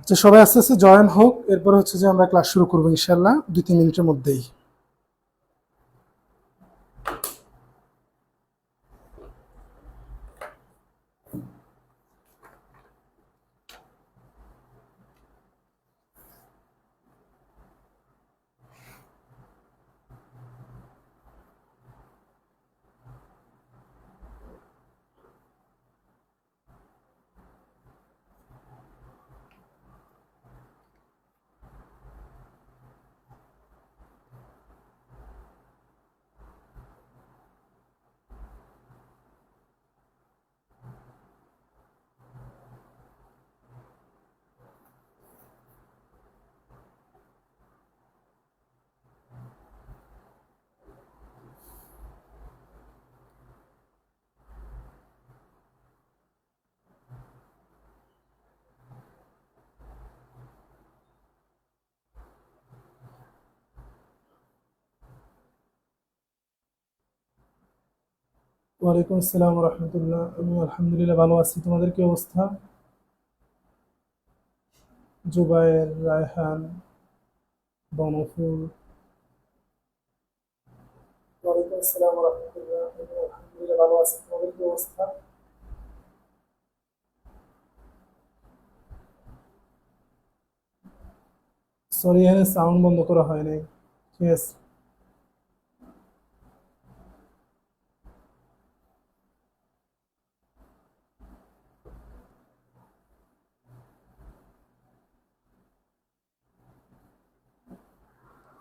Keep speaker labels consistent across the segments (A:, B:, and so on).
A: যে সবাই আস্তে আস্তে জয়েন হোক, এরপর হচ্ছে যে আমরা ক্লাস শুরু করবো ইনশাল্লাহ 2-3 মিনিটের মধ্যেই। ওয়ালাইকুম আসসালাম রহমতুল্লাহ। আমি আলহামদুলিল্লাহ ভালো আছি, তোমাদের কি অবস্থা? জুবায়ের, রায়হান, বনফুল। ওয়ালাইকুম আসসালাম রহমতুল্লাহ। আমি আলহামদুলিল্লাহ ভালো আছি, তোমাদের কি অবস্থা? সরি, এখানে সাউন্ড বন্ধ করা হয় নাই। ঠিক আছে।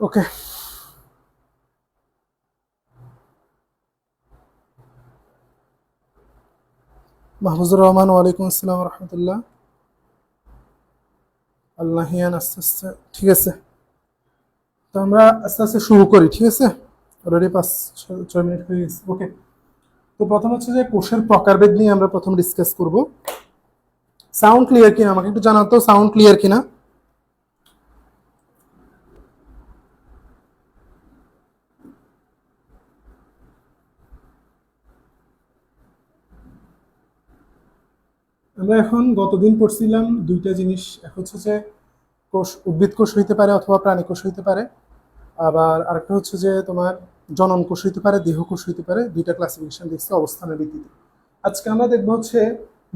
A: ওকে। মাহফুজুর রহমান, ওয়ালাইকুম আসসালাম রহমতুল্লাহ। আল্লাহিয়ান, আস্তে আস্তে ঠিক আছে। তো আমরা আস্তে আস্তে শুরু করি, ঠিক আছে। অলরেডি 5-6 মিনিট হয়ে গেছে। ওকে। তো প্রথম হচ্ছে যে কোষের প্রকারভেদ নিয়ে আমরা প্রথম ডিসকাস করব। সাউন্ড ক্লিয়ার কিনা আমাকে একটু জানাও তো, সাউন্ড ক্লিয়ার কিনা। আমরা এখন গতদিন পড়ছিলাম দুইটা জিনিস। এক হচ্ছে যে কোষ উদ্ভিদ কোষ হইতে পারে অথবা প্রাণী কোষ হইতে পারে, আবার আরেকটা হচ্ছে যে তোমার জনন কোষ হইতে পারে, দেহ কোষ হইতে পারে। দুইটা ক্লাসিফিকেশন দেখছি অবস্থানের ভিত্তিতে। আজকে আমরা দেখবো হচ্ছে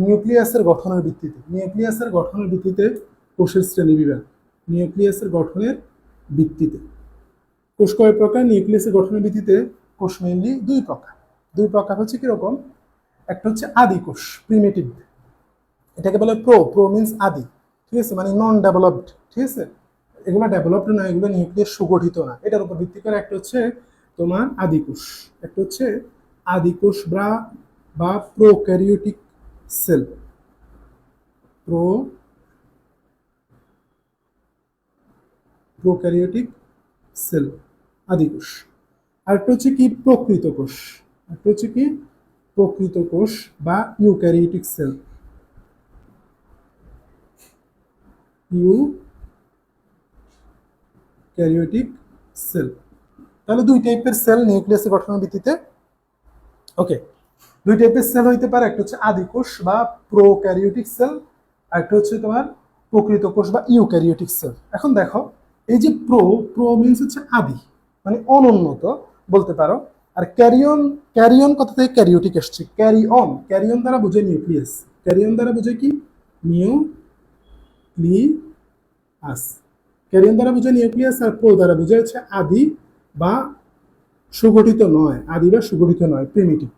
A: নিউক্লিয়াসের গঠনের ভিত্তিতে, নিউক্লিয়াসের গঠনের ভিত্তিতে কোষের শ্রেণীবিভাগ। নিউক্লিয়াসের গঠনের ভিত্তিতে কোষ কয় প্রকার? নিউক্লিয়াসের গঠনের ভিত্তিতে কোষ মেইনলি দুই প্রকার। দুই প্রকার হচ্ছে কিরকম? একটা হচ্ছে আদি কোষ, প্রিমিটিভ, এটাকে বলে প্রো। প্রো মিনস আদি, ঠিক আছে, মানে নন ডেভেলপড, ঠিক আছে। এগুলো ডেভেলপড না, এগুলো নিউক্লিয়াস সুগঠিত না। এটার উপর ভিত্তি করে একটা হচ্ছে তোমার আদিকোষ, একটা হচ্ছে আদিকোষ বা prokaryotic cell. Pro prokaryotic cell, আদিকোষ। আরেকটা হচ্ছে কি? প্রকৃত কোষ। একটা হচ্ছে কি? প্রকৃত কোষ বা ইউক্যারিওটিক সেল। Eukaryotic sell. তাহলে দুই টাইপের সেল নিউক্লিয়াসের গঠনের ভিত্তিতে। ওকে। দুই টাইপের সেল হইতে পারে, একটা হচ্ছে আদিকোষ বা প্রোক্যারিওটিক সেল, আর একটা হচ্ছে তোমার প্রকৃত কোষ বা ইউক্যারিওটিক সেল। এখন দেখো, এই যে প্রো, প্রো মিনস হচ্ছে আদি, মানে অনুন্নত বলতে পারো। আর ক্যারিয়ন, ক্যারিয়ন কথা থেকে ক্যারিওটিক এসছে। ক্যারি অন, ক্যারিয়ন দ্বারা বোঝে নিউক্লিয়াস। ক্যারিয়ন দ্বারা বোঝে কি? নিউক্লিয়াস। ক্যারিয়ন দ্বারা বোঝে নিউক্লিয়াস, আর প্রো দ্বারা বোঝা হচ্ছে আদি বা সুগঠিত নয়, আদি বা সুগঠিত নয়, প্রিমিটিভ,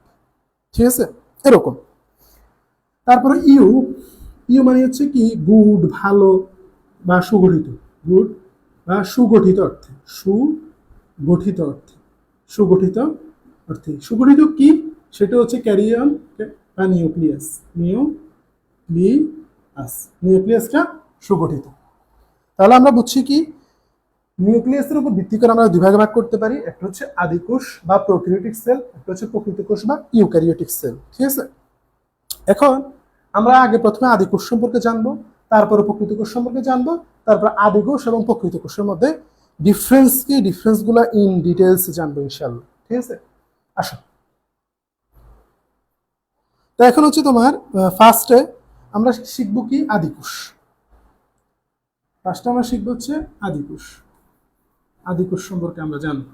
A: ঠিক আছে, এরকম। তারপরে ইউ, ইউ মানে হচ্ছে কি? গুড, ভালো বা সুগঠিত। গুড বা সুগঠিত অর্থে, সুগঠিত অর্থে, সুগঠিত অর্থে। সুগঠিত কি? সেটা হচ্ছে ক্যারিয়ন বা নিউক্লিয়াস। নিউক্লিয়াস, নিউক্লিয়াসটা সুগঠিত। তাহলে আমরা বুঝছি কি, নিউক্লিয়াসের উপর ভিত্তি করে আমরা দুই ভাগে ভাগ করতে পারি। একটা হচ্ছে আদিকোষ বা প্রোক্যারিওটিক সেল, একটা হচ্ছে প্রকৃত কোষ বা ইউক্যারিওটিক সেল, ঠিক আছে। এখন আমরা আগে প্রথমে আদিকোষ সম্পর্কে জানবো, তারপরে প্রকৃত কোষ সম্পর্কে জানবো, তারপর আদিকোষ এবং প্রকৃত কোষের মধ্যে ডিফারেন্স কি, ডিফারেন্সগুলো ইন ডিটেলস জানবো ইনশাআল্লাহ, ঠিক আছে। আসো। তো এখন হচ্ছে তোমার ফার্স্টে আমরা শিখবো কি? আদিকোষ। ফার্স্টে আমরা শিখবো হচ্ছে আদিকোষ। আদিকোষ সম্পর্কে আমরা জানবো।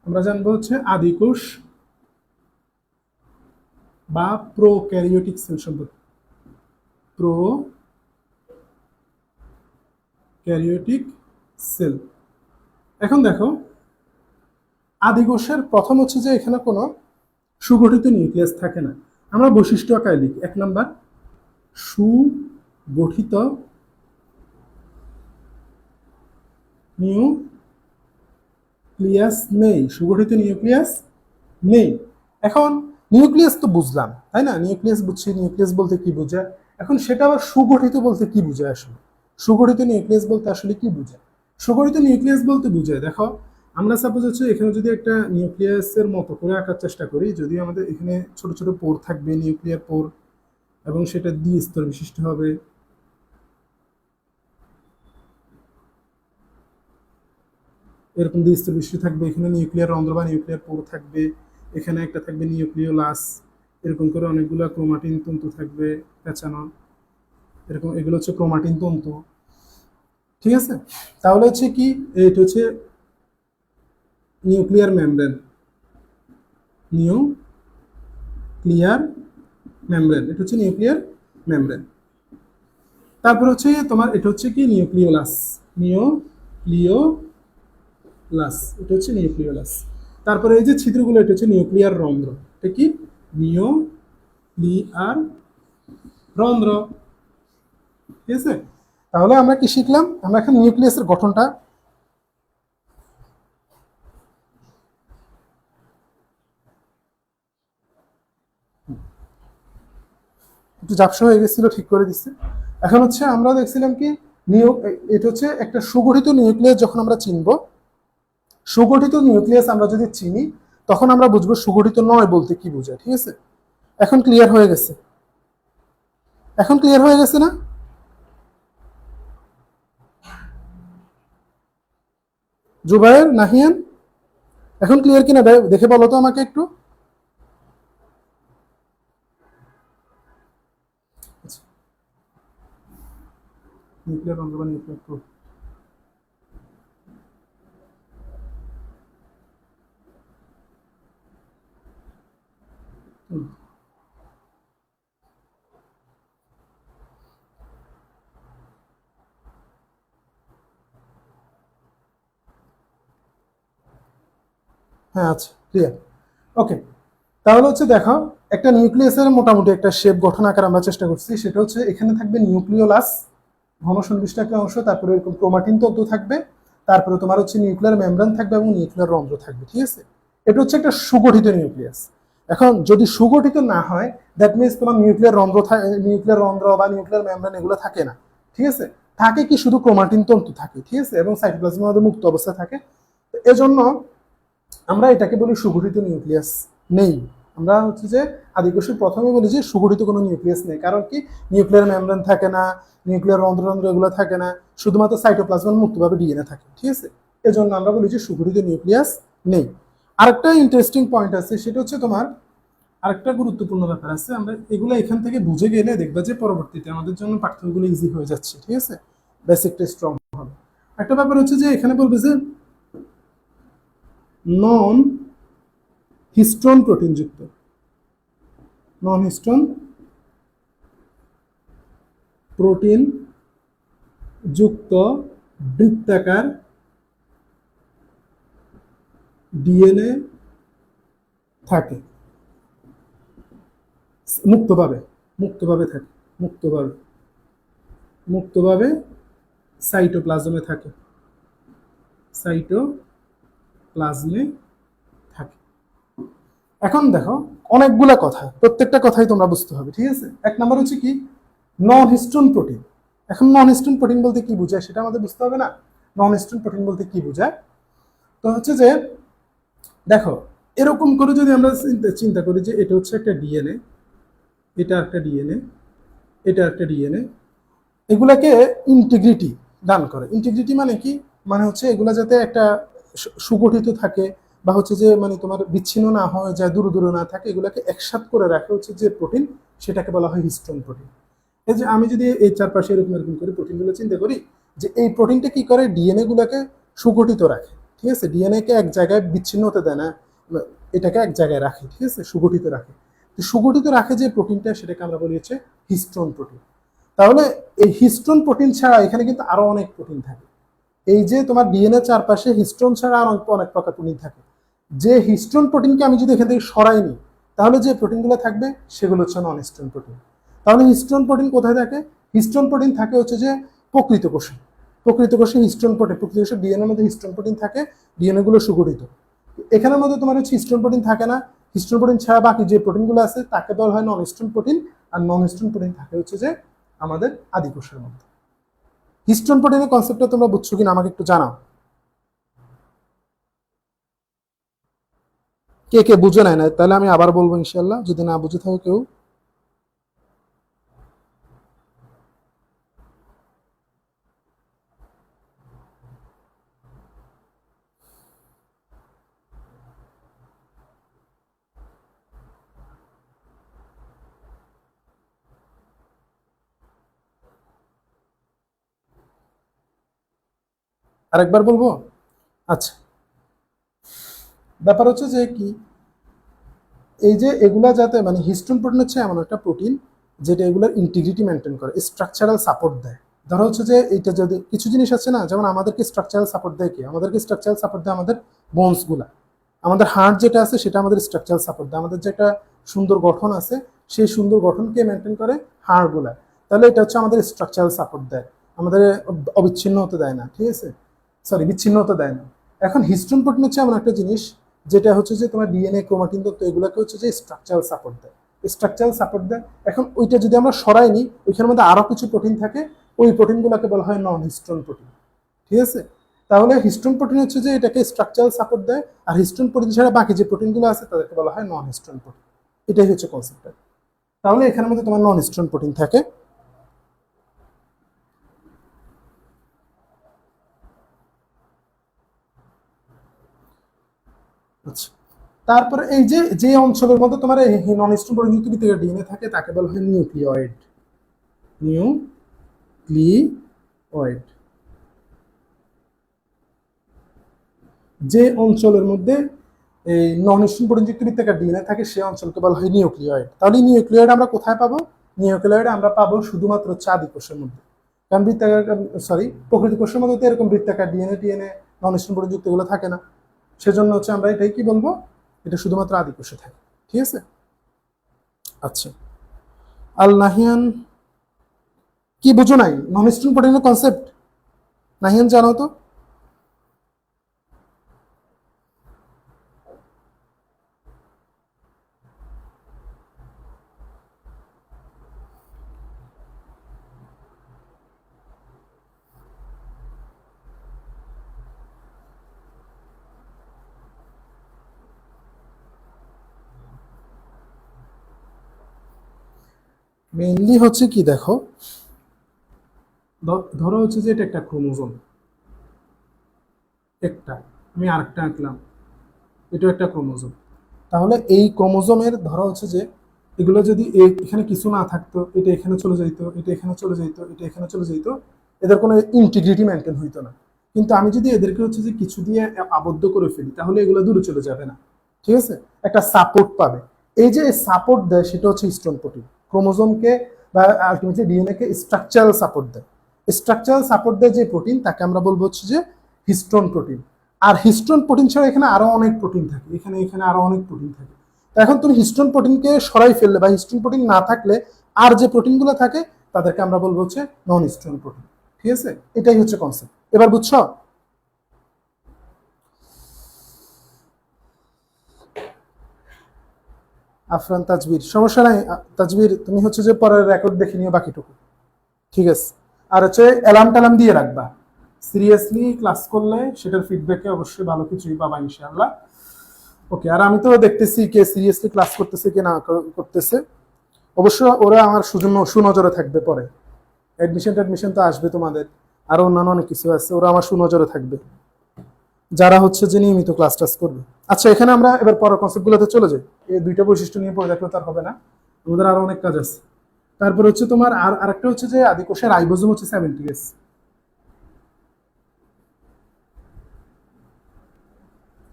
A: আমরা জানবো হচ্ছে আদিকোষ বা প্রোক্যারিওটিক সেল সম্পর্কে। Prokaryotic sell. এখন দেখো, আদিকোষের প্রথম হচ্ছে যে এখানে কোনো সুগঠিত নিউক্লিয়াস থাকে না। আমরা বৈশিষ্ট্য আকারে লিখি। 1 নাম্বার, সুগঠিত নিউক্লিয়াস নেই। সুগঠিত নিউক্লিয়াস নেই। এখন নিউক্লিয়াস তো বুঝলাম, তাই না? নিউক্লিয়াস বুঝছি, নিউক্লিয়াস বলতে কি বোঝায়। এখন সেটা আবার সুগঠিত বলতে কি বোঝায় আসলে? সুগঠিত নিউক্লিয়াস বলতে আসলে কি বোঝায়? সুগঠিত নিউক্লিয়াস বলতে বোঝায়, দেখো আমরা সাপোজ হচ্ছে এখানে যদি একটা নিউক্লিয়াসের মতো করে আঁকার চেষ্টা করি, যদি আমাদের এখানে ছোট ছোট পোর থাকবে, নিউক্লিয়ার পোর, এবং সেটা দ্বিস্তর বিশিষ্ট হবে। এরকম দ্বিস্তর বিশিষ্ট থাকবে। এখানে নিউক্লিয়ার রন্ধ্র বা নিউক্লিয়ার পোর থাকবে। এখানে একটা থাকবে নিউক্লিওলাস। এরকম করে অনেকগুলো ক্রোমাটিন তন্তু থাকবে পেঁচানো। এরকম এগুলো হচ্ছে ক্রোমাটিন তন্তু, ঠিক আছে? তাহলে হচ্ছে কি, এটা হচ্ছে নিউক্লিয়ার মেমব্রেন। নিউক্লিয়ার মেমব্রেন, এটা হচ্ছে নিউক্লিয়ার মেমব্রেন। তারপর হচ্ছে তোমার এটা হচ্ছে কি, নিউক্লিওলাস। নিউক্লিওলাস, এটা হচ্ছে নিউক্লিওলাস। তারপরে এই যে ছিদ্রগুলো, এটা হচ্ছে নিউক্লিয়ার রন্ধ্র। এটা কি? নিউক্লিয়ার রন্ধ্র, ঠিক আছে? তাহলে আমরা কি শিখলাম? আমরা এখন নিউক্লিয়াসের গঠনটা একটু ঝাপসা হয়ে গেছিল, ঠিক করে দিচ্ছে। এখন হচ্ছে আমরা দেখছিলাম কি, এটা হচ্ছে একটা সুগঠিত নিউক্লিয়াস। যখন আমরা চিনব সুগঠিত নিউক্লিয়াস, আমরা যদি চিনি, তখন আমরা বুঝবো সুগঠিত নয় বলতে কি বোঝায়, ঠিক আছে? এখন ক্লিয়ার হয়ে গেছে? এখন ক্লিয়ার হয়ে গেছে না? জুবায়ের, নাহিয়ান, এখন ক্লিয়ার কিনা দেখে বলো তো আমাকে একটু। নিউক্লিয়ার রন্ধ্র বা নিউক্লিয়ার প্রোব। হ্যাঁ, আচ্ছা, ক্লিয়ার, ওকে। তাহলে হচ্ছে দেখো, একটা নিউক্লিয়াসের মোটামুটি একটা শেপ গঠন আকার আমরা চেষ্টা করছি। সেটা হচ্ছে এখানে থাকবে নিউক্লিওলাস, ঘন সন্নিবিষ্ট একটা অংশ, তারপরে এরকম ক্রোমাটিন তন্তু থাকবে, তারপরে তোমার হচ্ছে নিউক্লিয়ার মেমব্রেন থাকবে এবং নিউক্লিয়ার রন্ধ্র থাকবে, ঠিক আছে? এটা হচ্ছে একটা সুগঠিত নিউক্লিয়াস। এখন যদি সুগঠিত না হয়, দ্যাট মিনস তোমার নিউক্লিয়ার রন্ধ্র বা নিউক্লিয়ার মেমব্রেন এগুলো থাকে না, ঠিক আছে? থাকে কি, শুধু ক্রোমাটিন তন্তু থাকে, ঠিক আছে? এবং সাইটোপ্লাজমের মধ্যে মুক্ত অবস্থা থাকে। এজন্য আমরা এটাকে বলি সুগঠিত নিউক্লিয়াস নেই। আমরা হচ্ছে যে আদিকোষের প্রথমে বলি যে সুগঠিত কোনো নিউক্লিয়াস নেই। কারণ কি, নিউক্লিয়ার মেমব্রেন থাকে না, নিউক্লিয়ার রন্ধ্র এগুলো থাকে না, শুধুমাত্র সাইটোপ্লাজমের মুক্তভাবে ডিএনএ থাকে, ঠিক আছে? এজন্য আমরা বলি যে সুগঠিত নিউক্লিয়াস নেই। আরেকটা ইন্টারেস্টিং পয়েন্ট আছে, সেটা হচ্ছে তোমার আরেকটা গুরুত্বপূর্ণ ব্যাপার আছে। আমরা এগুলো এখান থেকে বুঝে গেলে দেখবা যে পরবর্তীতে আমাদের জন্য পাঠ্যগুলো ইজি হয়ে যাচ্ছে, ঠিক আছে? বেসিকটা স্ট্রং হবে। একটা ব্যাপার হচ্ছে যে এখানে বলবে যে নন হিস্টোন প্রোটিন যুক্ত, নন হিস্টোন প্রোটিন যুক্ত বৃত্তাকার ডিএনএ থাকে মুক্তভাবে, থাকে মুক্তভাবে সাইটোপ্লাজমে থাকে, সাইটোপ্লাজমে থাকে। এখন দেখো, অনেকগুলা কথা, প্রত্যেকটা কথাই তোমরা বুঝতে হবে, ঠিক আছে? 1 নাম্বার হচ্ছে কি, নন হিস্টোন প্রোটিন। এখন নন হিস্টোন প্রোটিন বলতে কি বোঝায় সেটা আমাদের বুঝতে হবে না? নন হিস্টোন প্রোটিন বলতে কি বোঝায়? তো হচ্ছে যে দেখো, এরকম করে যদি আমরা চিন্তা করি যে এটা হচ্ছে একটা ডিএনএ, এটা একটা ডিএনএ, এটা একটা ডিএনএ, এগুলাকে ইন্টিগ্রিটি দান করে। ইন্টিগ্রিটি মানে কি? মানে হচ্ছে এগুলা যাতে একটা সুগঠিত থাকে, বা হচ্ছে যে মানে তোমার বিচ্ছিন্ন না হয়ে যায়, দূরে দূরে না থাকে, এগুলাকে একসাথে করে রাখে হচ্ছে যে প্রোটিন, সেটাকে বলা হয় হিস্টোন প্রোটিন। এই যে আমি যদি এই চারপাশে এরকম এরকম করে প্রোটিনগুলো চিন্তা করি, যে এই প্রোটিনটা কি করে, ডিএনএ গুলোকে সুগঠিত রাখে, ঠিক আছে, ডিএনএ কে এক জায়গায় বিচ্ছিন্ন হতে দেয় না, এটাকে এক জায়গায় রাখে, ঠিক আছে, সুগঠিত রাখে। তো সুগঠিত রাখে যে প্রোটিনটা, সেটাকে আমরা বলি হচ্ছে হিস্টোন প্রোটিন। তাহলে এই হিস্টোন প্রোটিন ছাড়া এখানে কিন্তু আরো অনেক প্রোটিন থাকে। এই যে তোমার ডিএনএ চারপাশে হিস্টোন ছাড়া আর অনেক প্রকার প্রোটিন থাকে। যে হিস্টোন প্রোটিনকে আমি যদি এখান থেকে সরাই নিই, তাহলে যে প্রোটিনগুলো থাকবে সেগুলো হচ্ছে নন হিস্টোন প্রোটিন। তাহলে হিস্টোন প্রোটিন কোথায় থাকে? হিস্টোন প্রোটিন থাকে হচ্ছে যে প্রকৃত কোষে। প্রকৃত কোষে হিস্টোন প্রোটিন, প্রকৃত কোষে ডিএনএর মধ্যে হিস্টোন প্রোটিন থাকে, ডিএনএ গুলো সুগঠিত। এখানের মধ্যে তোমার হচ্ছে হিস্টোন প্রোটিন থাকে না। হিস্টোন প্রোটিন ছাড়া বাকি যে প্রোটিনগুলো আছে তাকে বলা হয় নন হিস্টোন প্রোটিন। আর নন হিস্টোন প্রোটিন থাকে হচ্ছে যে আমাদের আদি কোষের মধ্যে। হিস্টোন প্রোটিনের কনসেপ্টটা তোমরা বুঝছো কিনা আমাকে একটু জানাও। কে কে বুঝে নেয় না, তাহলে আমি আবার বলবো ইনশাল্লাহ, যদি না বুঝে থাকো কেউ। আরেকবার বলবো? আচ্ছা, ব্যাপার হচ্ছে যে কি, এই যে এগুলা যাতে মানে হিস্টোন প্রোটিন হচ্ছে এমন একটা প্রোটিন যেটা এগুলোর ইন্টিগ্রিটি মেনটেন করে, স্ট্রাকচারাল সাপোর্ট দেয়। ধরো হচ্ছে যে এইটা যদি কিছু জিনিস আছে না, যেমন আমাদেরকে স্ট্রাকচারাল সাপোর্ট দেয় কি, আমাদেরকে স্ট্রাকচারাল সাপোর্ট দেয় আমাদের বোনস গুলা। আমাদের হার্ট যেটা আছে সেটা আমাদের স্ট্রাকচারাল সাপোর্ট দেয়। আমাদের যে একটা সুন্দর গঠন আছে সেই সুন্দর গঠনকে মেনটেন করে হাড় গুলা। তাহলে এটা হচ্ছে আমাদের স্ট্রাকচারাল সাপোর্ট দেয়, আমাদের অবিচ্ছিন্ন হতে দেয় না, ঠিক আছে, সরি বিচ্ছিন্ন হতে দেয় না। এখন হিস্টোন প্রোটিন হচ্ছে এমন একটা জিনিস যেটা হচ্ছে যে তোমার ডিএনএ, ক্রোমাটিন তত্ত্ব এগুলোকে হচ্ছে যে স্ট্রাকচারাল সাপোর্ট দেয়, স্ট্রাকচারাল সাপোর্ট দেয়। এখন ওইটা যদি আমরা সরাই নিই, ওইখানের মধ্যে আরো কিছু প্রোটিন থাকে, ওই প্রোটিনগুলোকে বলা হয় নন হিস্টোন প্রোটিন, ঠিক আছে। তাহলে হিস্টোন প্রোটিন হচ্ছে যে এটাকে স্ট্রাকচারাল সাপোর্ট দেয়, আর হিস্টোন প্রোটিন ছাড়া বাকি যে প্রোটিনগুলো আছে তাদেরকে বলা হয় নন হিস্টোন প্রোটিন। এটাই হচ্ছে কনসেপ্ট। তাহলে এখানের মধ্যে তোমার নন হিস্টোন প্রোটিন থাকে। আচ্ছা, তারপরে এই যে যে অঞ্চলের মধ্যে তোমার এই নন হিস্টোন প্রোটিন যুক্ত ডিএনএ থাকে তাকে বলা হয় নিউক্লিয়েড। নিউক্লিয়েড। যে অঞ্চলের মধ্যে এই নন হিস্টোন প্রোটিনযুক্ত বৃত্তাকার ডিএনএ থাকে সেই অঞ্চলকে বলা হয় নিউক্লিয়েড। তাহলে নিউক্লিয়েড আমরা কোথায় পাবো? নিউক্লিয়েড আমরা পাবো শুধুমাত্র আদি কোষের মধ্যে। কারণ বৃত্তাকার, সরি, প্রকৃতি কোষের মধ্যে তো এরকম বৃত্তাকার ডিএনএ টিএনএ নন হিস্টোন প্রোটিনযুক্ত এগুলো থাকে না। সেজন্য হচ্ছে আমরা এটাই কি বলবো, এটা শুধুমাত্র আদি কোষে থাকে, ঠিক আছে। আচ্ছা, আল নাহিয়ান কি বুঝো নাই নন হিস্টোন প্রোটিনের কনসেপ্ট? নাহিয়ান জানো তো? মেইনলি হচ্ছে কি দেখো, ধরো হচ্ছে যে এটা একটা ক্রোমোজোম, একটা, আমি আরেকটা আঁকলাম, এটা একটা ক্রোমোজোম। তাহলে এই ক্রোমোজোমের ধরো হচ্ছে যে এগুলো যদি এখানে কিছু না থাকতো, এটা এখানে চলে যাইতো, এটা এখানে চলে যাইতো, এটা এখানে চলে যাইতো, এদের কোনো ইন্টিগ্রিটি মেনটেন হইতো না। কিন্তু আমি যদি এদেরকে হচ্ছে যে কিছু দিয়ে আবদ্ধ করে ফেলি, তাহলে এগুলো দূরে চলে যাবে না, ঠিক আছে, একটা সাপোর্ট পাবে। এই যে সাপোর্ট দেয় সেটা হচ্ছে হিস্টোন প্রোটিন, ক্রোমোজোমকে বা আলটিমেটলি ডিএনএ কে স্ট্রাকচারাল সাপোর্ট দেয়। স্ট্রাকচারাল সাপোর্ট দেয় যে প্রোটিন, তাকে আমরা বলবো হচ্ছে যে হিস্টোন প্রোটিন। আর হিস্টোন প্রোটিন ছাড়া এখানে আরো অনেক প্রোটিন থাকে, এখানে এখানে আরো অনেক প্রোটিন থাকে। তো এখন তুমি হিস্টোন প্রোটিনকে সরাই ফেললে বা হিস্টোন প্রোটিন না থাকলে আর যে প্রোটিনগুলো থাকে তাদেরকে আমরা বলবো হচ্ছে নন হিস্টোন প্রোটিন, ঠিক আছে। এটাই হচ্ছে কনসেপ্ট, এবার বুঝছো? আফরান তাজবির, সমস্যা নাই। তাজবির তুমি হচ্ছে যে পরের রেকর্ড দেখে নিও বাকিটুকু, ঠিক আছে। আর হচ্ছে অ্যালার্ম টালাম দিয়ে রাখবা, সিরিয়াসলি ক্লাস করলে সেটার ফিডব্যাকে অবশ্যই ভালো কিছুই পাবা ইনশাআল্লাহ। ওকে, আর আমি তো দেখতেছি কে সিরিয়াসলি ক্লাস করতেছে কে না করতেছে। অবশ্য ওরা আমার সুনজরে থাকবে পরে, অ্যাডমিশন তো আসবে তোমাদের, আরো অন্যান্য অনেক কিছু আছে, ওরা আমার সুনজরে থাকবে যারা হচ্ছে যে নিয়মিত ক্লাস টাস করবে। আচ্ছা, এখানে আমরা এবার পরের কনসেপ্ট গুলোতে চলে যাই। এই দুইটা বৈশিষ্ট্য নিয়ে পড়ে দেখলে তার হবে না, আমাদের আরো অনেক কাজ আছে। তারপর হচ্ছে তোমার আরেকটা হচ্ছে যে আদিকোষের রাইবোজোম হচ্ছে 70s।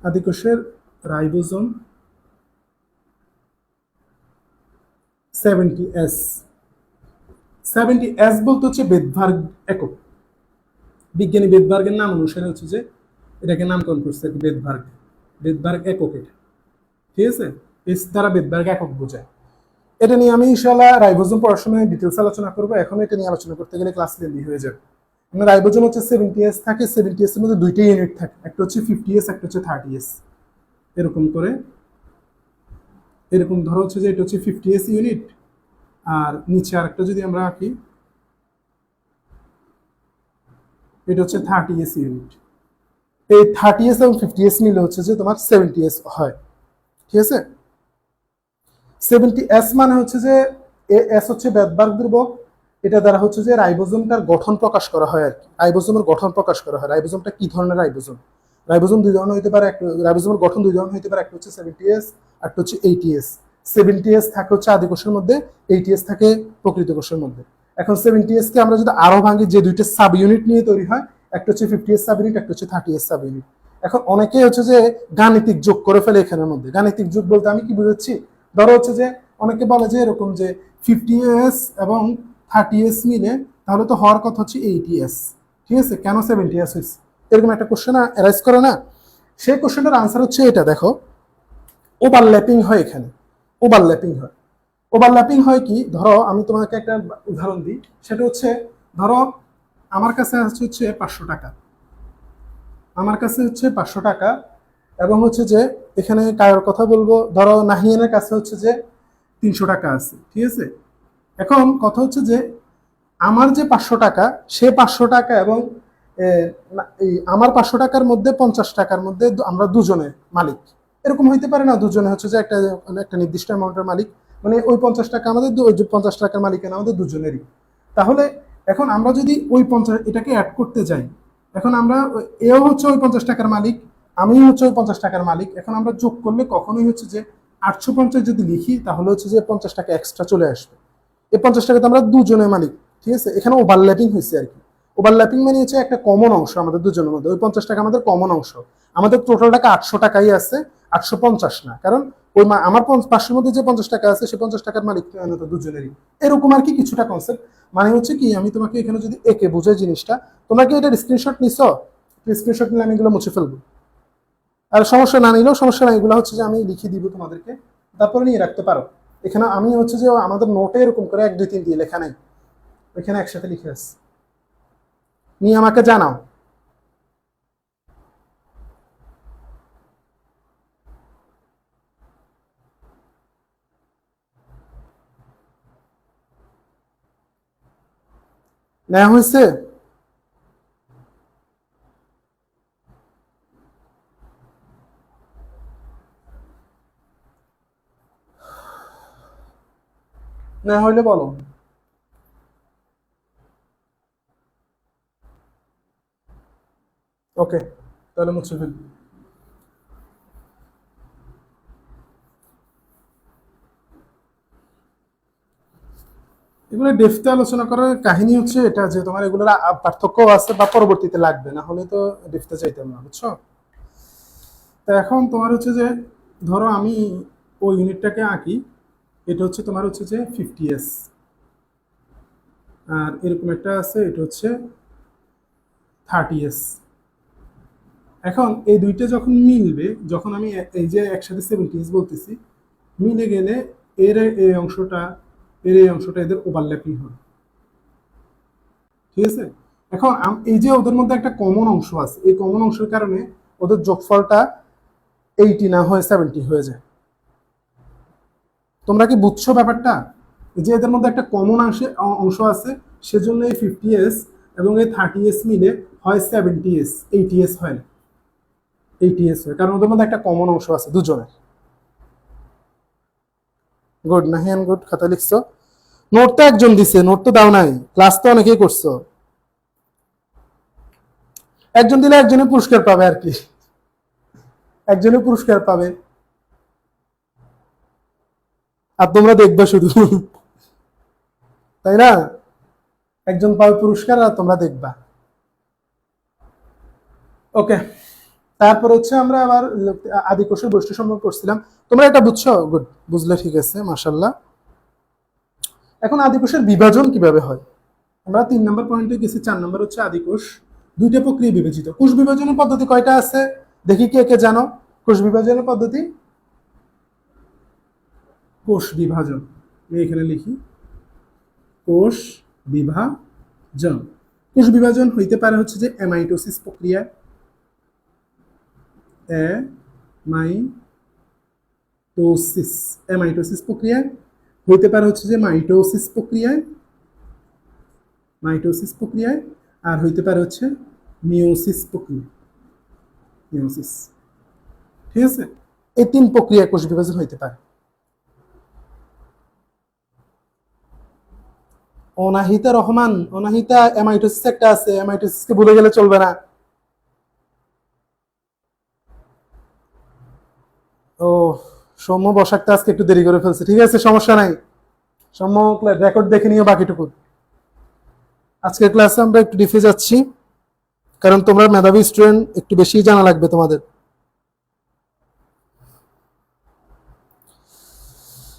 A: আদিকোষের ribosome 70s। 70s বলতে হচ্ছে বেদভার্গ একক। বিজ্ঞানী বেদভার্গের নাম অনুসারে হচ্ছে যে এটাকে নামকরণ করছে বেদভার্গ। বেদভার্গ একক এটা, ঠিক আছে? এস দ্বারা বেদভার্গ একক বোঝায়। এটা নিয়ে আমি ইনশাআল্লাহ রাইবোজোম পড়ার সময় ডিটেলস আলোচনা করবো। এখন এটা নিয়ে আলোচনা করতে গেলে ক্লাস লেন্দি হয়ে যাবে। মানে রাইবোজোম হচ্ছে 70s থাকে, 70s এর মধ্যে দুইটা ইউনিট থাকে, একটা হচ্ছে 50s, একটা হচ্ছে 30s। এরকম করে, এরকম ধরো হচ্ছে যে এটা হচ্ছে 50s ইউনিট, আর নিচে আরেকটা যদি আমরা আঁকি, এটা হচ্ছে 30s ইউনিট। এই 30s এবং 50s মিলে হচ্ছে যে তোমার 70s হয়, ঠিক আছে? 70s মানে হচ্ছে যে এস হচ্ছে বেদভার্গ ধ্রুবক। এটা দ্বারা হচ্ছে যে রাইবোজোমটার গঠন প্রকাশ করা হয় আর কি। রাইবোজোমের গঠন প্রকাশ করা হয়। রাইবোজোমটা কি ধরনের রাইবোজোম? রাইবোজোম দুই ধরনের হতে পারে। রাইবোজোমের গঠন দুই ধরনের হতে পারে, একটা হচ্ছে 70s, একটা হচ্ছে 80s। 70s থাকে হচ্ছে আদিকোষের মধ্যে, 80s থাকে প্রকৃত কোষের মধ্যে। এখন 70s কে আমরা যদি আরো ভাঙি, যে দুইটা সাব ইউনিট নিয়ে তৈরি হয়, একটা হচ্ছে 50s সাব ইউনিট, একটা হচ্ছে 30s সাব ইউনিট। এখন অনেকে হচ্ছে যে গাণিতিক যোগ করে ফেলে এখানের মধ্যে। গাণিতিক যোগ বলতে আমি কি বুঝাচ্ছি, ধরো হচ্ছে যে অনেকে বলে যে এরকম যে 50s এবং 30s মিলে তাহলে তো হওয়ার কথা হচ্ছে 80s, ঠিক আছে? কেন 70s হয়েছে? এরকম একটা কোশ্চেন অ্যারাইজ করে না? সেই কোশ্চেনটার আনসার হচ্ছে এটা, দেখো ওভারল্যাপিং হয় এখানে, ওভারল্যাপিং হয়। ওভারল্যাপিং হয় কি, ধরো আমি তোমাকে একটা উদাহরণ দিই। সেটা হচ্ছে, ধরো আমার কাছে আছে হচ্ছে 500 টাকা, আমার কাছে হচ্ছে 500 টাকা, এবং হচ্ছে যে এখানে কারোর কথা বলবো, ধরো নাহিয়ানের কাছে হচ্ছে যে 300 টাকা আছে, ঠিক আছে? এখন কথা হচ্ছে যে আমার যে 500 টাকা, সে 500 টাকা এবং আমার 500 টাকার মধ্যে 50 টাকার মধ্যে আমরা দুজনে মালিক। এরকম হইতে পারে না? দুজনে হচ্ছে যে একটা একটা নির্দিষ্ট অ্যামাউন্টের মালিক, মানে ওই 50 টাকা আমাদের, ওই 50 টাকার মালিকানা আমাদের দুজনেরই। তাহলে এখন আমরা যদি ওই 50 এটাকে অ্যাড করতে যাই, এখন আমরা এও হচ্ছে ওই 50 টাকার মালিক, আমিও হচ্ছে ওই 50 টাকার মালিক। এখন আমরা যোগ করলে কখনোই হচ্ছে যে 850 যদি লিখি, তাহলে হচ্ছে যে 50 টাকা এক্সট্রা চলে আসবে। এই 50 টাকাতে আমরা দুজনে মালিক, ঠিক আছে? এখানে ওভারল্যাপিং হয়েছে আর কি। ওভারল্যাপিং মানে হচ্ছে একটা কমন অংশ আমাদের দুজনের মধ্যে। ওই 50 টাকা আমাদের কমন অংশ। আমাদের টোটাল টাকা 800 টাকাই আছে, 850 না। কারণ ওই আমার 500-র মধ্যে যে 50 টাকা আছে, সে 50 টাকার মালিক তো দুজনেরই। এরকম আর কি কিছুটা কনসেপ্ট। মানে হচ্ছে কি, আমি তোমাকে এখানে যদি একে বোঝাই জিনিসটা, তোমরা কি এটার স্ক্রিনশট নিছো? স্ক্রিনশট নিলে আমি এগুলো মুছে ফেলবো। আর সমস্যা না নিলেও সমস্যা নাই, এগুলো হচ্ছে যে আমি লিখে দিব তোমাদেরকে, তারপরে নিয়ে রাখতে পারো। এখানে আমি হচ্ছে যে আমাদের নোটে এরকম করে 1 2 3 দিয়ে লেখা নাই, এখানে একসাথে লিখে আছে, নিয়ে আমাকে জানাও। নেওয়া হয়েছে? নেওয়া হইলে বলো। ওকে, তাহলে মুছে ফেলবি। এগুলো ডেফতে আলোচনা করার কাহিনী হচ্ছে এটা, যে তোমার এগুলোর পার্থক্য আছে বা পরবর্তীতে লাগবে, না হলে তো ডেফতে চাইতাম না, বুঝছো? তো এখন তোমার হচ্ছে যে, ধরো আমি ওই ইউনিটটাকে আঁকি। এটা হচ্ছে তোমার হচ্ছে যে 50s, আর এরকম একটা আছে, এটা হচ্ছে 30s। এখন এই দুইটা যখন মিলবে, যখন আমি এই যে একসাথে 70s বলতেছি, মিলে গেলে এর এই অংশটা, এর এই অংশটা, এদের ওভারল্যাপিং হবে, ঠিক আছে? এখন এই যে ওদের মধ্যে একটা কমন অংশ আছে, এই কমন অংশের কারণে ওদের যোগফলটা 80 না হয়ে 70 হয়ে যায়। তোমরা কি বুঝছো ব্যাপারটা? যে এদের মধ্যে একটা কমন অংশ আছে, সেজন্য এই 50s এবং এই 30s মিলে হয় 70s, 80s হয় না, 80s হয়, কারণ ওদের মধ্যে একটা কমন অংশ আছে দুজনের। গুড, নাহিয়ান গুড, খাতা লিখছো। নোট তো একজন দিছে, নোট তো দাও নাই, ক্লাস তো অনেকেই করছো। একজন দিলে একজনের পুরস্কার পাবে আর কি, একজনের পুরস্কার পাবে, আর তোমরা দেখবে শুধু। তাই না? একজন পাবে পুরস্কার আর তোমরা দেখবা। ওকে, তারপর হচ্ছে আমরা আবার আদি কোষের বৈশিষ্ট্য সম্পর্কে করছিলাম। তোমরা এটা বুঝছো? গুড, বুঝলে ঠিক আছে, মাশাআল্লাহ। এখন আদি কোষের বিভাজন কিভাবে হয়? আমরা 3 নম্বর পয়েন্টে গেছি। 4 নম্বর হচ্ছে আদি কোষ দুইটা প্রক্রিয়া বিভাজিত। কোষ বিভাজনের পদ্ধতি কয়টা আছে দেখি, কে কে জানো? কোষ বিভাজনের পদ্ধতি, কোষ বিভাজন, আমি এখানে লিখি কোষ বিভাজন। কোষ বিভাজন হইতে পারে হচ্ছে যে অ্যামাইটোসিস প্রক্রিয়া, অ্যামাইটোসিস প্রক্রিয়ায়, হইতে পারে হচ্ছে যে মাইটোসিস প্রক্রিয়ায়, আর হইতে পারে হচ্ছে মিওসিস প্রক্রিয়া, মিওসিস। ঠিক আছে, এই 3 প্রক্রিয়া কোষ বিভাজন হইতে পারে। অনাহিতা রহমান, অনাহিতা, অ্যামাইটোসিস একটা আছে, অ্যামাইটোসিসকে ভুলে গেলে চলবে না। ও, সৌম্য বসাকটা আজকে একটু দেরি করে ফেলছে, ঠিক আছে, সমস্যা নাই। সৌম্য রেকর্ড দেখে নিও বাকিটুকু। আজকের ক্লাসে আমরা একটু ডিফে যাচ্ছি, কারণ তোমরা মেধাবী স্টুডেন্ট, একটু বেশি জানা লাগবে তোমাদের।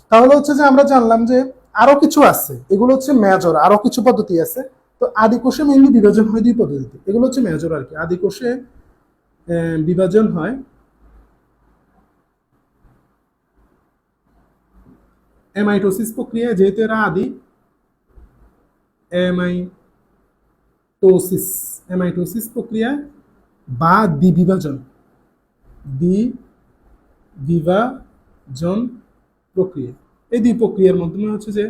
A: তাহলে হচ্ছে যে আমরা জানলাম যে আরো কিছু আছে, এগুলো হচ্ছে মেজর, আরো কিছু পদ্ধতি আছে। তো আদি কোষে মেইনলি বিভাজন হয় 2 পদ্ধতিতে, এগুলো হচ্ছে মেজর আর কি। আদি কোষে বিভাজন হয় অ্যামাইটোসিস প্রক্রিয়া, যেহেতু এরা আদি, অ্যামাইটোসিস প্রক্রিয়া বা দ্বিবিভাজন প্রক্রিয়া। এই 2 প্রক্রিয়ার মাধ্যমে হচ্ছে যে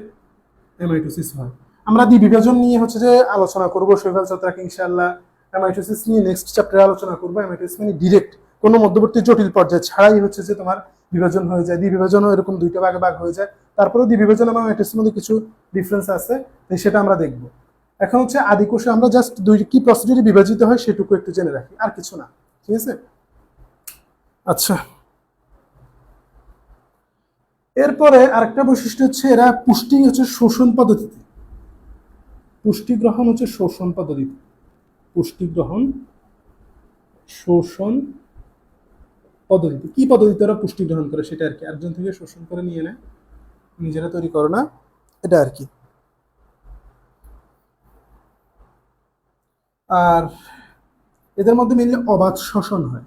A: অ্যামাইটোসিস হয়। আমরা দ্বিবিভাজন নিয়ে হচ্ছে যে আলোচনা করবো শৈবাল ছত্রাক, ইনশাআল্লাহ। অ্যামাইটোসিস নিয়ে নেক্সট চ্যাপ্টারে আলোচনা করবো। অ্যামাইটোসিস মানে ডিরেক্ট কোনো মধ্যবর্তী জটিল পর্যায়ে ছাড়াই হচ্ছে যে তোমার বিভাজন হয়ে যায়। দ্বিবিভাজনও এরকম 2টা ভাগে ভাগ হয়ে যায়। তারপরে দ্বিবিভাজন এবং অ্যামাইটোসিসের মধ্যে কিছু ডিফারেন্স আছে, তাই সেটা আমরা দেখবো। এখন হচ্ছে আদি কোষে আমরা জাস্ট কি প্রসিডিউরে বিভাজিত হয় সেটুকু একটু জেনে রাখি, আর কিছু না। ঠিক আছে, আচ্ছা। এরপরে আরেকটা বৈশিষ্ট্য হচ্ছে এরা পুষ্টি হচ্ছে শোষণ পদ্ধতিতে, পুষ্টি গ্রহণ হচ্ছে শোষণ পদ্ধতিতে, পুষ্টি গ্রহণ শোষণ পদ্ধতিতে। কি পদ্ধতিতে ওরা পুষ্টি গ্রহণ করে সেটা আর কি, একজন থেকে শোষণ করে নিয়ে নেয়, নিজেরা তৈরি করে না, এটা আর কি। আর এদের মধ্যে মিললে অবাধ শ্বসন হয়।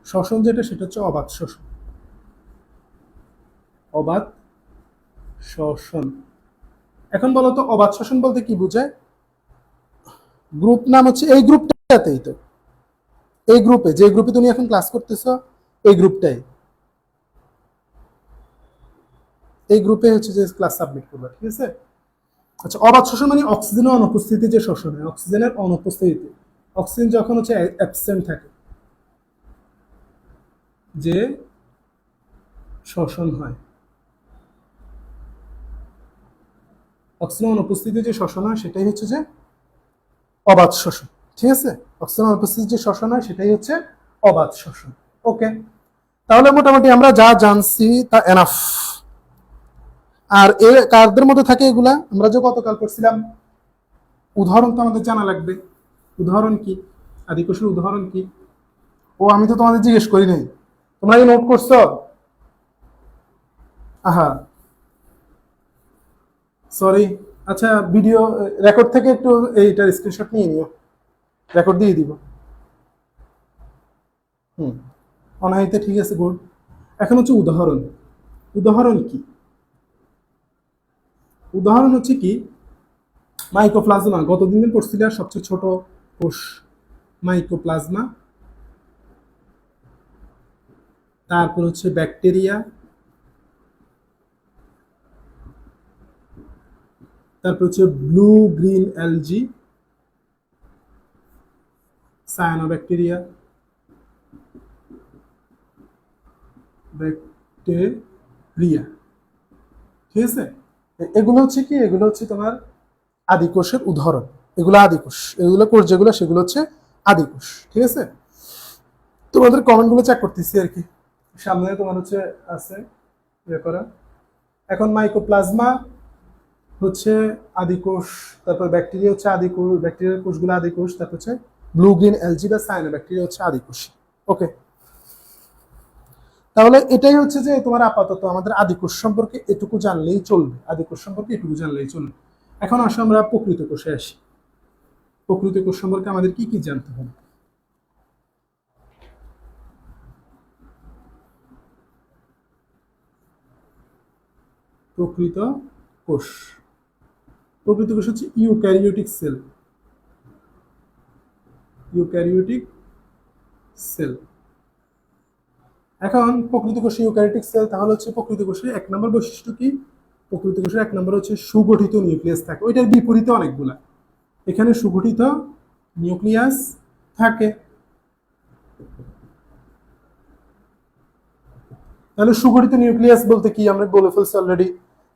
A: শ্বসন যেটা সেটা হচ্ছে অবাধ শ্বসন, অবাধ শ্বসন। এখন বলো তো অবাধ শ্বসন বলতে কি বোঝায়? গ্রুপ নাম হচ্ছে এই গ্রুপটাতেই, তো এই গ্রুপে, যে গ্রুপে তুমি এখন ক্লাস করতেছো, এই গ্রুপটাই, এই গ্রুপে হচ্ছে যে ক্লাস সাবমিট করবে। ঠিক আছে, আচ্ছা। অবাধ শ্বসন মানে অক্সিজেনের অনুপস্থিতি যে শ্বসন হয়, অক্সিজেনের অনুপস্থিতিতে, অক্সিজেন যখন হচ্ছে অ্যাবসেন্ট থাকে যে শ্বসন হয়, অক্সিজেন অনুপস্থিতিতে যে শ্বসন হয় সেটাই হচ্ছে যে অবাধ শ্বসন। ঠিক আছে, অক্সিজেন অনুপস্থিতিতে যে শ্বসন হয় সেটাই হচ্ছে অবাধ শ্বসন। ওকে, তাহলে মোটামুটি আমরা যা জানছি তা এনাফ। আর এর কারদের মধ্যে থাকে এগুলা আমরা যে গতকাল করছিলাম, উদাহরণ তো আমাদের জানা লাগবে। উদাহরণ কি? আদি কোষের উদাহরণ কি? ও, আমি তো তোমাদের জিজ্ঞেস করি নাই, তোমরা কি নোট করছো? আহা, সরি। আচ্ছা, ভিডিও রেকর্ড থেকে একটু এইটার স্ক্রিনশট নিয়ে নিও, রেকর্ড দিয়ে দিব। অনাহিতে, ঠিক আছে, গুড। এখন হচ্ছে উদাহরণ। উদাহরণ কি? উদাহরণ হচ্ছে কি, মাইকোপ্লাজমা, গতদিন পড়ছিলাম সবচেয়ে ছোট কোষ মাইকোপ্লাজমা, তারপর হচ্ছে ব্যাকটেরিয়া, তারপর হচ্ছে blue green algid, cyanobacteria, bacteria. ঠিক আছে, এগুলো হচ্ছে কি, এগুলো হচ্ছে তোমার আদি কোষের উদাহরণ। এগুলো আদি কোষ, এগুলো কোষ যেগুলো সেগুলো হচ্ছে আদি কোষ। ঠিক আছে, তোমাদের কমেন্টগুলো চেক করতেছি আর কি, সামনে তোমার হচ্ছে আছে ইয়ে করা। এখন মাইকোপ্লাজমা হচ্ছে আদিকোষ, তারপর ব্যাকটেরিয়া হচ্ছে আদিকোষ, ব্যাকটেরিয়ার কোষগুলো আদিকোষ, তারপর হচ্ছে ব্লু গ্রিন অ্যালজি বা সায়ানোব্যাকটেরিয়া হচ্ছে আদিকোষ। ওকে, তাহলে এটাই হচ্ছে যে তোমার আপাতত আমাদের আদিকোষ সম্পর্কে এটুকু জানলেই চলবে, আদিকোষ সম্পর্কে এটুকু জানলেই চলবে। এখন আসো আমরা প্রকৃত কোষে আসি। প্রকৃত কোষ সম্পর্কে আমাদের কি কি জানতে হবে? প্রকৃত কোষ, প্রকৃত কোষ হচ্ছে ইউক্যারিওটিক সেল, ইউক্যারিওটিক সেল। এখন প্রকৃত কোষে ইউক্যারিওটিক সেল, তাহলে হচ্ছে প্রকৃত কোষে এক নম্বর বৈশিষ্ট্য কি? প্রকৃত কোষে এক নম্বর হচ্ছে সুগঠিত নিউক্লিয়াস থাকে, ওইটার বিপরীতে অনেকগুলা, এখানে সুগঠিত নিউক্লিয়াস থাকে। তাহলে সুগঠিত নিউক্লিয়াস বলতে কি, আমরা বলে ফেলছি অলরেডি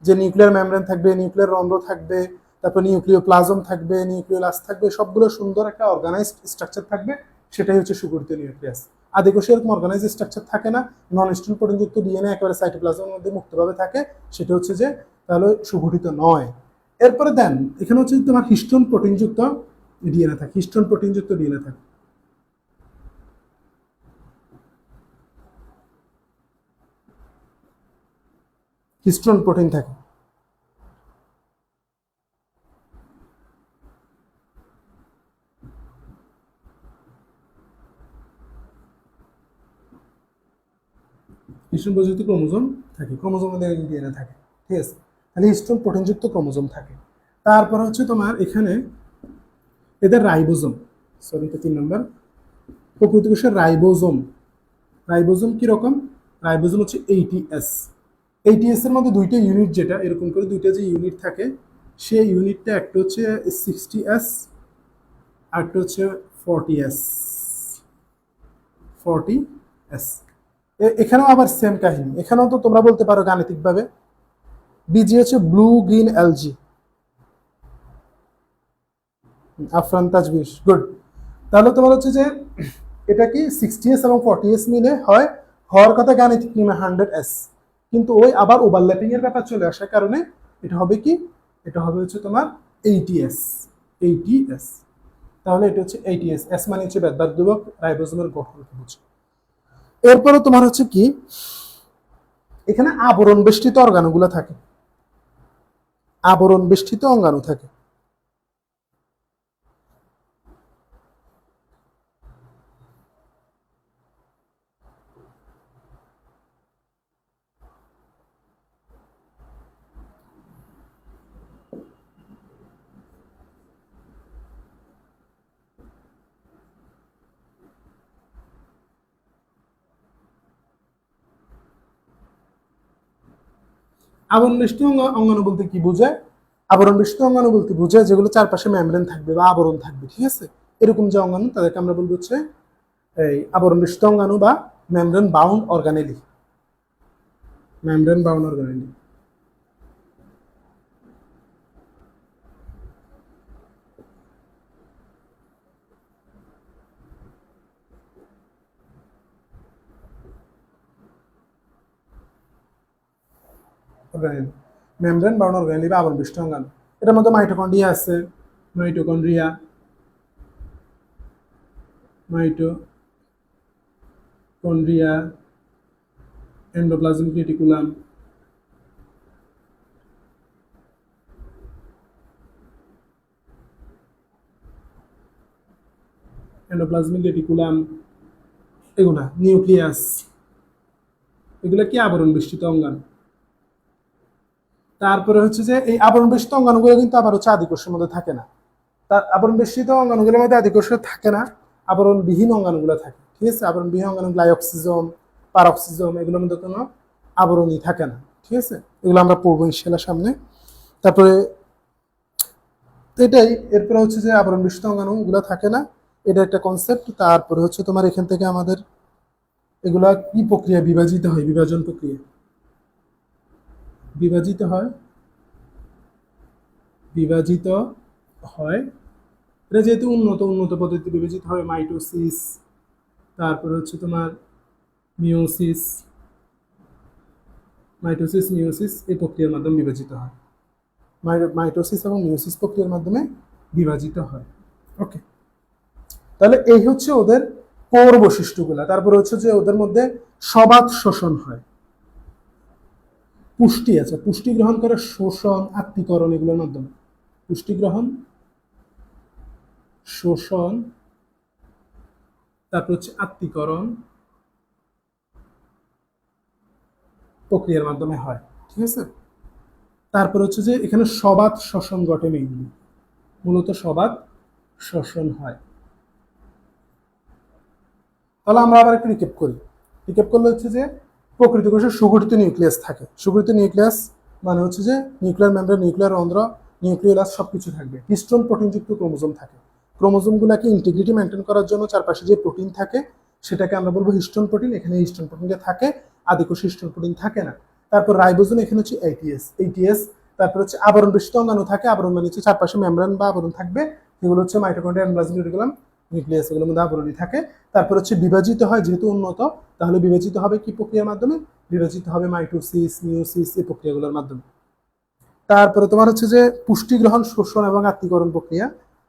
A: যে নিউক্লিয়ার মেমব্রেন থাকবে, নিউক্লিয়ার রন্ধ্র থাকবে, তারপর নিউক্লিওপ্লাজম থাকবে, নিউক্লিওলাস থাকবে, সবগুলো সুন্দর একটা অর্গানাইজড স্ট্রাকচার থাকবে, সেটাই হচ্ছে সুগঠিত নিউক্লিয়াস। আদিকোষে এরকম অর্গানাইজড স্ট্রাকচার থাকে না, নন স্টিল প্রোটিনযুক্ত ডিএনএ একেবারে সাইটোপ্লাজমের মধ্যে মুক্তভাবে থাকে, সেটা হচ্ছে যে তাহলে সুগঠিত নয়। এরপরে দেন এখানে হচ্ছে তোমার হিস্টোন প্রোটিনযুক্ত ডিএনএ থাকে, হিস্টোন প্রোটিনযুক্ত ডিএনএ থাকে। হিস্টোন প্রোটিন থাকে। হিস্টোন প্রোটিনযুক্ত ক্রোমোজোম থাকে, ক্রোমোজোমের ডিএনএ থাকে, ঠিক আছে। তাহলে হিস্টোন প্রোটিনযুক্ত ক্রোমোজোম থাকে। তারপর হচ্ছে তোমার এখানে এদের রাইবোজোম, সরি এটা 3 নম্বর, প্রকৃত কোষের রাইবোজোম। রাইবোজোম কিরকম? রাইবোজোম হচ্ছে এইটিএস। এইটিএস এর মধ্যে দুইটা ইউনিট, যেটা এরকম করে দুইটা যে ইউনিট থাকে, সেই ইউনিটটা একটা হচ্ছে 60S আর একটা হচ্ছে 40S। 40S এখানেও আবার সেম কাহিনী, এখানেও তো তোমরা বলতে পারো গাণিতিকভাবে বিজি হচ্ছে blue green algae. Afran Tajbish, good. তাহলে তোমার হচ্ছে যে এটা কি 60S এবং 40S মিলে হয়, হওয়ার কথা গাণিতিক নিয়মে 100S, কিন্তু ওই আবার ওভারল্যাপিং এর ব্যাপার চলে আসার কারণে এটা হবে কি, এটা হবে হচ্ছে তোমার 80S। 80S, তাহলে এটা হচ্ছে 80S, এস মানে হচ্ছে ব্যাধ্যাত্মক রাইবোজোমের গঠন হচ্ছে। এরপরে তোমার হচ্ছে কি, এখানে আবরণ বেষ্টিত অঙ্গাণুগুলো থাকে, আবরণ বেষ্টিত অঙ্গাণু থাকে। আবরণ বেষ্টিত অঙ্গাণু বলতে কি বোঝায়? আবরণ বেষ্টিত অঙ্গাণু বলতে বোঝায় যেগুলো চারপাশে মেমব্রেন থাকবে বা আবরণ থাকবে, ঠিক আছে, এরকম যে অঙ্গাণু তাদেরকে আমরা বলবো হচ্ছে এই আবরণ বেষ্টিত অঙ্গাণু বা membrane bound organelle. Membrane bound organelle. Organelle, membrane bound organelle বা আবরণ বেষ্টিত অঙ্গাণু। এটার মধ্যে মাইটোকন্ড্রিয়া আছে, mitochondria, mitochondria, endoplasmic reticulum, endoplasmic reticulum, এগুলা নিউক্লিয়াস, এগুলা কি আবরণ বেষ্টিত অঙ্গাণু। তারপরে হচ্ছে যে এই আবরণ বেষ্টিত অঙ্গাণুগুলো কিন্তু আবার হচ্ছে আদিকোষের মধ্যে থাকে না, তার আবরণ বেষ্টিত অঙ্গাণুগুলোর মধ্যে আদিকোষ থাকে না, আবরণবিহীন অঙ্গাণুগুলো থাকে, ঠিক আছে। আবরণবিহীন অঙ্গাণু গ্লাইঅক্সিজম, পারঅক্সিজম, এগুলোর মধ্যে কোনো আবরণই থাকে না, ঠিক আছে। এগুলো আমরা পড়বো ইনশাআল্লাহ সামনে। তারপরে এটাই, এরপরে হচ্ছে যে আবরণ বেষ্টিত অঙ্গাণুগুলো থাকে না, এটা একটা কনসেপ্ট। তারপরে হচ্ছে তোমার এখান থেকে আমাদের এগুলা কি প্রক্রিয়া বিভাজিত হয়, বিভাজন প্রক্রিয়া বিভাজিত হয়, বিভাজিত হয়, এটা যেহেতু উন্নত উন্নত পদ্ধতি বিভাজিত হয়, মাইটোসিস, তারপরে হচ্ছে তোমার মিওসিস, মাইটোসিস মিওসিস এই প্রক্রিয়ার মাধ্যমে বিভাজিত হয়। মাইটোসিস এবং মিয়োসিস প্রক্রিয়ার মাধ্যমে বিভাজিত হয়। ওকে, তাহলে এই হচ্ছে ওদের কোর বৈশিষ্ট্যগুলা। তারপরে হচ্ছে যে ওদের মধ্যে সবাত শোষণ হয়। পুষ্টি আছে, পুষ্টি গ্রহণ করে শোষণ, আত্তীকরণ এগুলোর মাধ্যমে। পুষ্টি গ্রহণ, শোষণ, তারপর হচ্ছে আত্তীকরণ প্রক্রিয়ার মাধ্যমে হয়। ঠিক আছে, তারপর হচ্ছে যে এখানে সবাত শ্বসন ঘটে মেইনলি, মূলত সবাত শ্বসন হয়। তাহলে আমরা আবার একটু রিক্যাপ করি। রিক্যাপ করলে হচ্ছে যে প্রকৃত কোষে সুগঠিত নিউক্লিয়াস থাকে। সুগঠিত নিউক্লিয়াস মানে হচ্ছে যে নিউক্লিয়ার মেমব্রেন, নিউক্লিয়ার রন্ধ্র, নিউক্লিওলাস সবকিছু থাকবে। হিস্টোন প্রোটিনযুক্ত ক্রোমোজোম থাকে। ক্রোমোজোমগুলোকে ইন্টিগ্রিটি মেনটেন করার জন্য চারপাশে যে প্রোটিন থাকে সেটাকে আমরা বলবো হিস্টোন প্রোটিন। এখানে হিস্টোন প্রোটিনটা থাকে, আদিকোষে হিস্টোন প্রোটিন থাকে না। তারপর রাইবোজোম, এখানে হচ্ছে এইটিএস। তারপর হচ্ছে আবরণ বেষ্টিত অঙ্গাণু থাকে। আবরণ মানে হচ্ছে চারপাশে মেমব্রেন বা আবরণ থাকবে, যেগুলো হচ্ছে মাইটোকন্ড্রিয়া, এন্ডোপ্লাজমিক রেটিকুলাম, নিউক্লিয়াস, এগুলোর মধ্যে আবরণী থাকে। তারপর হচ্ছে বিভাজিত হয়, যেহেতু উন্নত তাহলে বিভাজিত হবে কি প্রক্রিয়ার মাধ্যমে? বিভাজিত হবে মাইটোসিস, মিওসিস এই প্রক্রিয়াগুলোর মাধ্যমে। তারপরে তোমার হচ্ছে যে পুষ্টি গ্রহণ, শোষণ এবং আত্তীকরণ প্রক্রিয়া,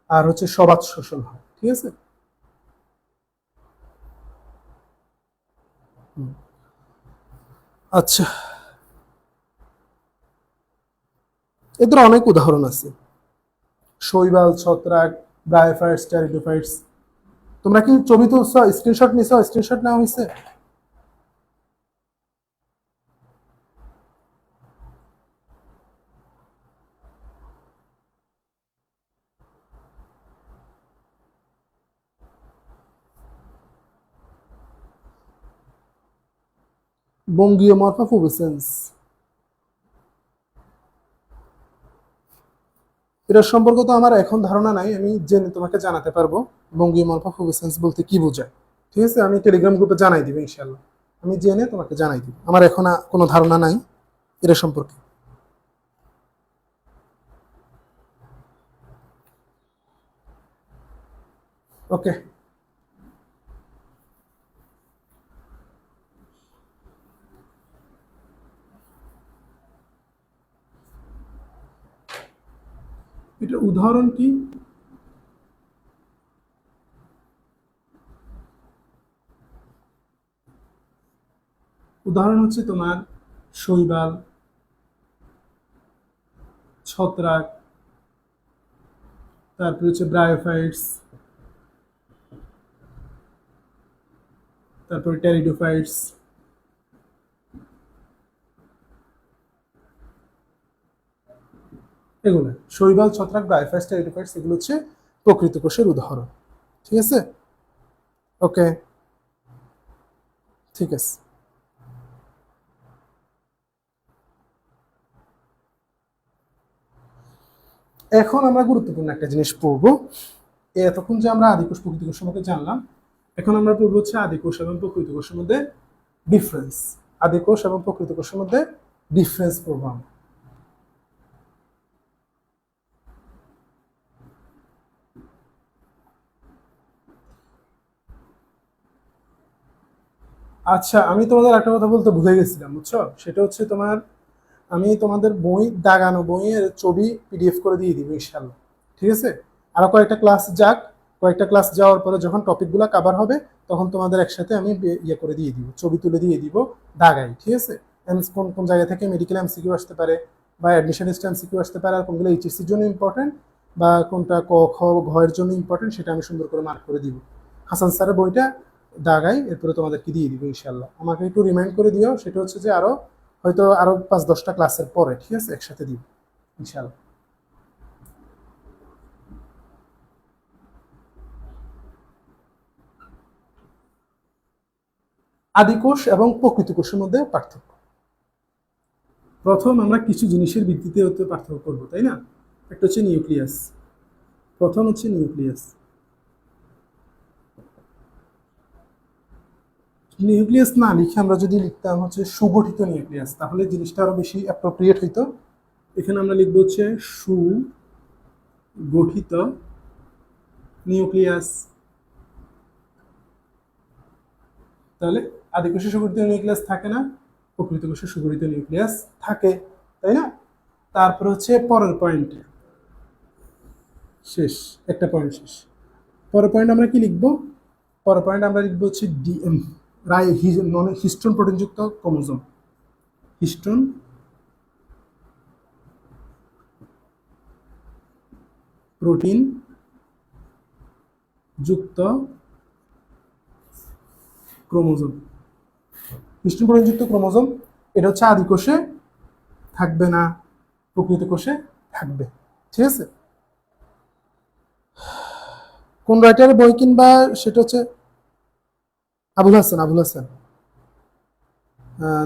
A: আর হচ্ছে সবাত শোষণ হয়। ঠিক আছে, আচ্ছা, এদের অনেক উদাহরণ আছে। শৈবাল, ছত্রাক, ব্রায়োফাইটস, টেরিডোফাইটস। তোমরা কি ছবি তুলছ, স্ক্রিনশট নিছো? স্ক্রিনশট নেওয়া হয়েছে? বঙ্গীয় মরফা পুবেসেন্স, এটার সম্পর্কে তো আমার এখন ধারণা নাই, আমি জেনে তোমাকে জানাতে পারবো বঙ্গীয় মরফা পুবেসেন্স বলতে কি বোঝায়। ঠিক আছে, আমি টেলিগ্রাম গ্রুপে জানাই দিব ইনশাল্লাহ। আমি জেনে তোমাকে জানাই দিব, আমার এখন কোনো ধারণা নাই এটা সম্পর্কে। ওকে, এটা উদাহরণ কি? উদাহরণ হচ্ছে তোমার শৈবাল, ছত্রাক, তারপরে হচ্ছে ব্রায়োফাইটস, তারপরে টেরিডোফাইটস। এগুলো শৈবাল, ছত্রাক, ব্রায়োফাইটস, টেরিডোফাইটস এগুলো হচ্ছে প্রকৃত কোষের উদাহরণ। ঠিক আছে, ওকে, ঠিক আছে। এখন আমরা গুরুত্বপূর্ণ একটা জিনিস পড়বো। এতক্ষণ যে আমরা আদিকোষ প্রকৃত কোষ সম্পর্কে জানলাম, এখন আমরা পড়বো হচ্ছে আদিকোষ এবং প্রকৃত কোষের মধ্যে ডিফারেন্স। আদিকোষ এবং প্রকৃত কোষের মধ্যে ডিফারেন্স পড়বো আমরা। আচ্ছা, আমি তোমাদের একটা কথা বলতে ভুলে গেছিলাম, বুঝছো? সেটা হচ্ছে তোমার, আমি তোমাদের বই, দাগানো বইয়ের ছবি পিডিএফ করে দিয়ে দিব ইনশাল্লাহ। ঠিক আছে, আরো কয়েকটা ক্লাস যাক, কয়েকটা ক্লাস যাওয়ার পরে যখন টপিকগুলো কভার হবে তখন তোমাদের একসাথে আমি ইয়ে করে দিয়ে দিব, ছবি তুলে দিয়ে দিব দাগাই। ঠিক আছে, কোন কোন জায়গা থেকে মেডিকেল এমসিকিউ আসতে পারে বা অ্যাডমিশন লিস্ট এমসিকিউ আসতে পারে, আর কোনগুলো এইচএসসির জন্য ইম্পর্টেন্ট বা কোনটা ক খ ঘ এর জন্য ইম্পর্টেন্ট, সেটা আমি সুন্দর করে মার্ক করে দিব। হাসান স্যারের বইটা দাগাই, এরপরে তোমাদেরকে দিয়ে দিব ইনশাল্লাহ। আমাকে একটু রিমাইন্ড করে দিও, সেটা হচ্ছে যে আরো হয়তো আরো 5-10টা ক্লাসের পরে, ঠিক আছে, একসাথে দিব ইনশাল্লাহ। আদিকোষ এবং প্রকৃত কোষের মধ্যে পার্থক্য। প্রথম আমরা কিছু জিনিসের ভিত্তিতে হতে পার্থক্য করবো, তাই না? একটা হচ্ছে নিউক্লিয়াস। প্রথম হচ্ছে নিউক্লিয়াস। নিউক্লিয়াস না লিখে আমরা যদি লিখতাম হচ্ছে সুগঠিত নিউক্লিয়াস, তাহলে জিনিসটা আরো বেশি অ্যাপ্রোপ্রিয়েট হইতো। এখানে আমরা লিখবো হচ্ছে সুগঠিত নিউক্লিয়াস। তাহলে আদিকোষে সুগঠিত নিউক্লিয়াস থাকে না, প্রকৃত কোষে সুগঠিত নিউক্লিয়াস থাকে, তাই না? তারপর হচ্ছে পরের পয়েন্ট শেষ, একটা পয়েন্ট শেষ। পরের পয়েন্ট আমরা কি লিখবো? পরের পয়েন্ট আমরা লিখবো হচ্ছে ডিএম হিস্টোন প্রোটিনযুক্ত ক্রোমোজোম। হিস্টোন প্রোটিন যুক্ত ক্রোমোজোম। হিস্টোন প্রোটিনযুক্ত ক্রোমোজোম এটা হচ্ছে আদি কোষে থাকবে না, প্রকৃত কোষে থাকবে। ঠিক আছে? কোন রাইটারের বই কিনবা? সেটা হচ্ছে আবুল হাসান।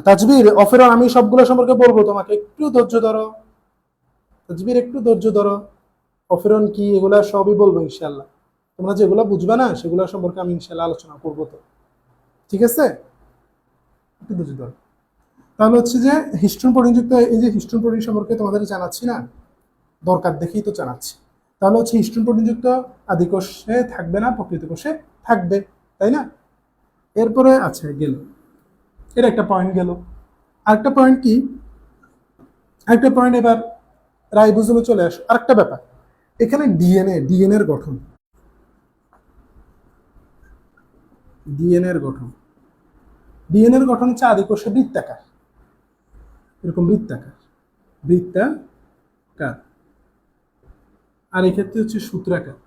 A: তাজবির, অফেরন, আমি সবগুলো সম্পর্কে বলবো তোমাকে, একটু ধৈর্য ধরো। তাজবির একটু ধৈর্য ধরো, অফেরন কি এগুলা সবই বলবো ইনশাল্লাহ। তোমরা যেগুলো বুঝবে না সেগুলো সম্পর্কে আমি ইনশাল্লাহ আলোচনা করবো। তো ঠিক আছে, একটু ধৈর্য ধরো। তাহলে হচ্ছে যে হিস্টোন প্রোটিনযুক্ত, এই যে হিস্টোন প্রোটিন সম্পর্কে তোমাদের জানাচ্ছি না, দরকার দেখেই তো জানাচ্ছি। তাহলে হচ্ছে হিস্টোন প্রোটিনযুক্ত আদি কোষে থাকবে না, প্রকৃত কোষে থাকবে, তাই না? এরপরে আছে গেল, এর একটা পয়েন্ট গেল। আরেকটা পয়েন্ট কি? আরেকটা পয়েন্ট এবার রাইবোজোমে চলে আসো। আরেকটা ব্যাপার, এখানে ডিএনএ এর গঠন, ডিএনএ এর গঠন হচ্ছে আদি কোষে বৃত্তাকার, এরকম বৃত্তাকার। আর এক্ষেত্রে হচ্ছে সূত্রাকার।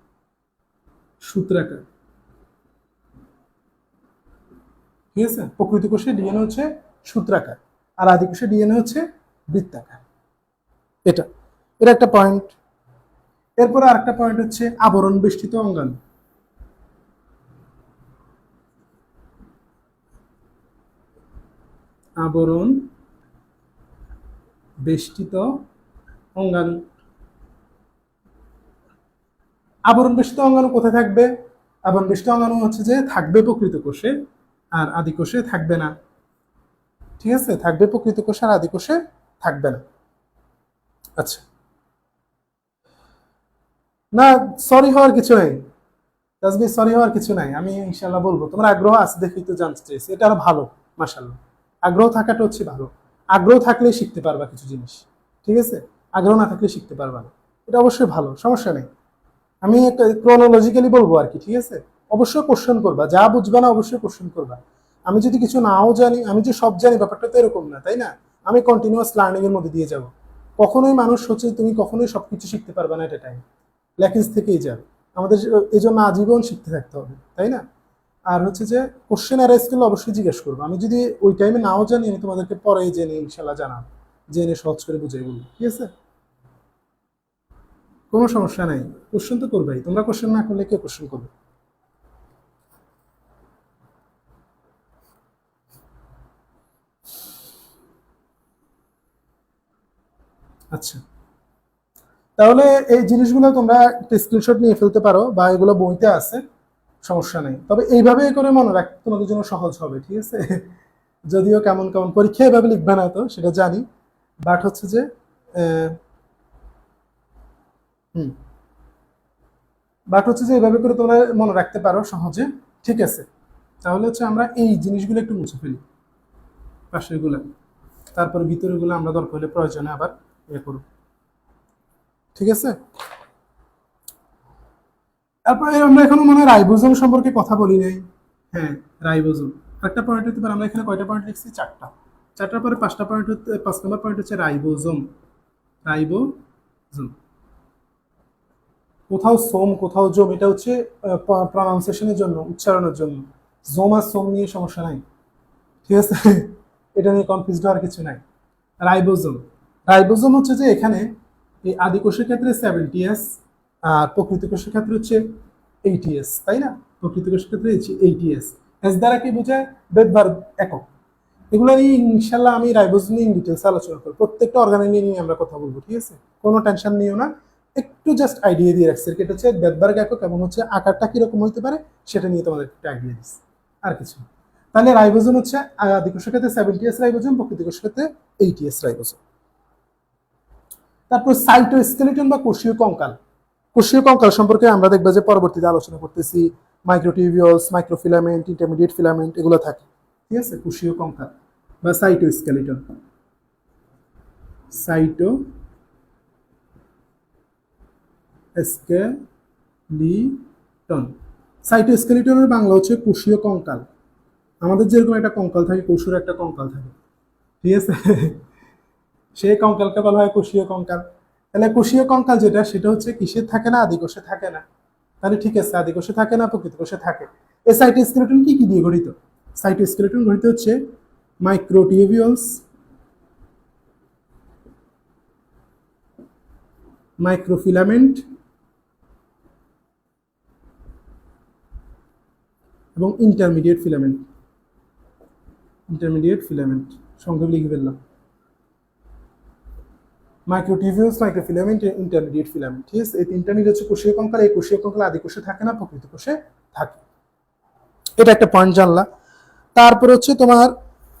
A: ঠিক আছে? প্রকৃত কোষে ডিএনএ হচ্ছে সূত্রাকার, আর আদি কোষে ডিএনএ হচ্ছে বৃত্তাকার। এটা একটা পয়েন্ট। এরপরে আরেকটা পয়েন্ট হচ্ছে আবরণ বেষ্টিত অঙ্গাণু। আবরণ বেষ্টিত অঙ্গাণু। আবরণ বেষ্টিত অঙ্গাণু কোথায় থাকবে? আবরণ বেষ্টিত অঙ্গাণু হচ্ছে যে থাকবে প্রকৃত কোষে, আর আদি কোষে থাকবে না। ঠিক আছে? থাকবে প্রকৃত কোষে, আর আদি কোষে থাকবে না। আচ্ছা, না সরি হওয়ার কিছু নেই তাসবিহ, সরি হওয়ার কিছু নাই, আমি ইনশাল্লাহ বলবো। তোমার আগ্রহ আছে দেখেই তো জানতে চাইছি, এটা আরো ভালো। মাশাল্লাহ, আগ্রহ থাকাটা হচ্ছে ভালো। আগ্রহ থাকলেই শিখতে পারবা কিছু জিনিস। ঠিক আছে? আগ্রহ না থাকলে শিখতে পারবা না, এটা অবশ্যই ভালো, সমস্যা নেই। আমি ক্রোনোলজিক্যালি বলবো আর কি। ঠিক আছে? অবশ্যই কোশ্চেন করবা, যা বুঝবা না অবশ্যই কোশ্চেন করবা। আমি যদি কিছু নাও জানি, আমি যে সব জানি ব্যাপারটা তো এরকম না, তাই না? আমি কন্টিনিউয়াস লার্নিং এর মধ্যে দিয়ে যাব। কখনোই মানুষ হচ্ছে তুমি কখনোই সবকিছু শিখতে পারবে না, এটা টাইম ল্যাকিংস থেকেই যাবে। আমাদের এই জন্য আজীবন শিখতে থাকতে হবে, তাই না? আর হচ্ছে যে কোশ্চেন অ্যারাইজ করলে অবশ্যই জিজ্ঞেস করবো। আমি যদি ওই টাইমে নাও জানি, আমি তোমাদেরকে পরে জেনে ইনশাল্লাহ জানাবো, জেনে সহজ করে বুঝাই বলবো। ঠিক আছে? কোনো সমস্যা নাই, কোশ্চেন তো করবেই। তোমরা কোশ্চেন না করলে কে কোশ্চেন করবে? আচ্ছা, তাহলে এই জিনিসগুলো তোমরা একটা স্ক্রিনশট নিয়ে ফেলতে পারো, বা এগুলো বইতে আছে, সমস্যা নেই। তবে এইভাবে করে মনে রাখতে তোমাদের জন্য সহজ হবে। ঠিক আছে? যদিও কেমন কেমন পরীক্ষা এভাবে লিখবে না তো সেটা জানি, বাট হচ্ছে যে হুম, বাট হচ্ছে যে এইভাবে করে তোমরা মনে রাখতে পারো সহজে। ঠিক আছে? তাহলে হচ্ছে আমরা এই জিনিসগুলো একটু মুছে ফেলি, পাশের গুলা, তারপরে ভিতরের গুলো আমরা দরকার হলে প্রয়োজনে আবার ইয়ে করব। ঠিক আছে? তারপরে আমরা এখনো মনে হয় রাইবোজোম সম্পর্কে কথা বলি নাই। হ্যাঁ, রাইবোজোম একটা পয়েন্ট হতে পারে। আমরা এখানে কয়টা পয়েন্ট লিখছি? চারটা। চারটার পরে পাঁচটা পয়েন্ট হতে, 5 নম্বর পয়েন্ট হচ্ছে রাইবোজোম। রাইবোজোম, কোথাও সোম কোথাও জোম, এটা হচ্ছে প্রনাউন্সিয়েশনের জন্য, উচ্চারণের জন্য। জোম আর সোম নিয়ে সমস্যা নাই। ঠিক আছে? এটা নিয়ে কনফিউজ হওয়ার কিছু নাই। রাইবোজোম, রাইবোজোম হচ্ছে যে এখানে এই আদি কোষের ক্ষেত্রে 70s, আর প্রকৃত কোষের ক্ষেত্রে হচ্ছে 80s, তাই না? প্রকৃত কোষের ক্ষেত্রে 80s। এস দ্বারা কি বোঝায়? বেদভার একক। এগুলো নিয়ে ইনশাল্লাহ আমি রাইবোজোম নিয়ে ইন ডিটেলস আলোচনা করবো, প্রত্যেকটা অর্গানে নিয়ে আমরা কথা বলবো। ঠিক আছে? কোনো টেনশন নিও না, একটু জাস্ট আইডিয়া দিয়ে রাখছি। এটা হচ্ছে বেদভার একক এবং হচ্ছে আকারটা কিরকম হইতে পারে সেটা নিয়ে তোমাদের একটা আইডিয়া দিচ্ছি, আর কিছু না। তাহলে রাইবোজোম হচ্ছে আদি কোষের ক্ষেত্রে 70s রাইবোজোম, প্রকৃত কোষের ক্ষেত্রে 80s রাইবোজোম। তারপর সাইটোস্কেলিটন বা কোষীয় কঙ্কাল। কোষীয় কঙ্কাল সম্পর্কে আমরা দেখবো যে পরবর্তীতে আলোচনা করতেছি। মাইক্রোটিউবিউলস, মাইক্রোফিলামেন্ট, ইন্টারমিডিয়েট ফিলামেন্ট এগুলো থাকে। ঠিক আছে? কোষীয় কঙ্কাল বা সাইটোস্কেলিটন। Cytoskeleton skeleton. সাইটোস্কেলিটনের বাংলা হচ্ছে কোষীয় কঙ্কাল। আমাদের যেরকম একটা কঙ্কাল থাকে, পশুর একটা কঙ্কাল থাকে, ঠিক আছে? সেই কঙ্কালকে বলা হয় কোষীয় কঙ্কাল। তাহলে কোষীয় কঙ্কাল যেটা, সেটা হচ্ছে কিসের থাকে না, আদিকোষে থাকে না। তাহলে ঠিক আছে, আদিকোষে থাকে না, প্রকৃত কোষে থাকে। এই সাইটোস্কেলিটন কি কি দিয়ে গঠিত? সাইটোস্কেলিটন গঠিত হচ্ছে মাইক্রোটিউবিউলস, মাইক্রোফিলামেন্ট এবং ইন্টারমিডিয়েট ফিলামেন্ট। ইন্টারমিডিয়েট ফিলামেন্ট সংক্ষেপে লিখে ফেললাম, মাইক্রোটিউবিউলস, মাইক্রোফিলামেন্ট, ইন্টারমিডিয়েট ফিলামেন্ট। ঠিক আছে, এই তিনটা মিলে হচ্ছে কোষীয় কঙ্কাল। এই কোষীয় কঙ্কাল আদিকোষে থাকে না, প্রকৃত কোষে থাকে। এটা একটা পয়েন্ট জানলা। তারপর হচ্ছে তোমার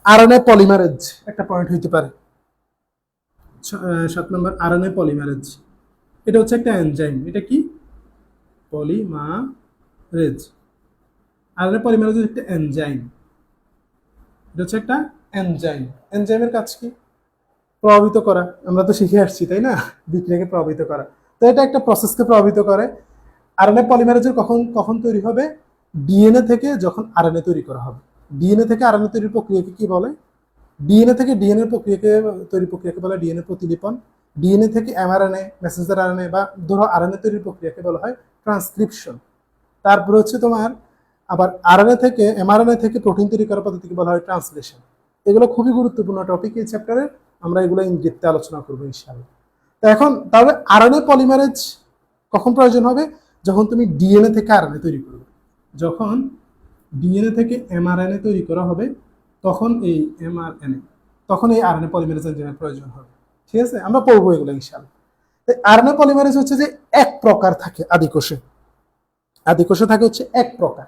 A: আরএনএ পলিমারেজ একটা পয়েন্ট হইতে পারে। 7 নম্বর আরএনএ পলিমারেজ। এটা হচ্ছে একটা এনজাইম। এটা কি? পলিমারেজ। আরএনএ পলিমারেজ একটা এনজাইম। এটা হচ্ছে একটা এনজাইম। এনজাইমের কাজ কি? প্রভাবিত করা। আমরা তো শিখে আসছি, তাই না? বিক্রিয়াকে প্রভাবিত করা। তো এটা একটা প্রসেসকে প্রভাবিত করে। আরএনএ পলিমারেজের কখন কখন তৈরি হবে? ডিএনএ থেকে যখন আরএনএ তৈরি করা হবে। ডিএনএ থেকে আরএনএ তৈরির প্রক্রিয়াকে কি বলে? ডিএনএ থেকে ডিএনএ প্রক্রিয়াকে তৈরি প্রক্রিয়াকে বলা হয় ডিএনএ প্রতিলিপন। ডিএনএ থেকে এমআরএনএ, মেসেঞ্জার আরএনএ বা ধরো আরএনএ তৈরির প্রক্রিয়াকে বলা হয় ট্রান্সক্রিপশন। তারপর হচ্ছে তোমার আবার আরএনএ থেকে এমআরএনএ থেকে প্রোটিন তৈরি করার পদ্ধতিকে বলা হয় ট্রান্সলেশন। এগুলো খুবই গুরুত্বপূর্ণ টপিক এই চ্যাপ্টারে। আমরা এগুলো ইন ডেপথে আলোচনা করবো ইনশাআল্লাহ। তো এখন তাহলে আরএনএ পলিমারেজ কখন প্রয়োজন হবে? যখন তুমি ডিএনএ থেকে আরএনএ তৈরি করবে। যখন ডিএনএ থেকে এমআরএনএ তৈরি করা হবে, তখন এই এমআরএনএ, তখন এই আরএনএ পলিমারেজ এনজাইমের প্রয়োজন হবে। ঠিক আছে, আমরা পড়বো এগুলো ইনশাআল্লাহ। আরএনএ পলিমারেজ হচ্ছে যে এক প্রকার থাকে আদিকোষে। আদিকোষে থাকে হচ্ছে এক প্রকার।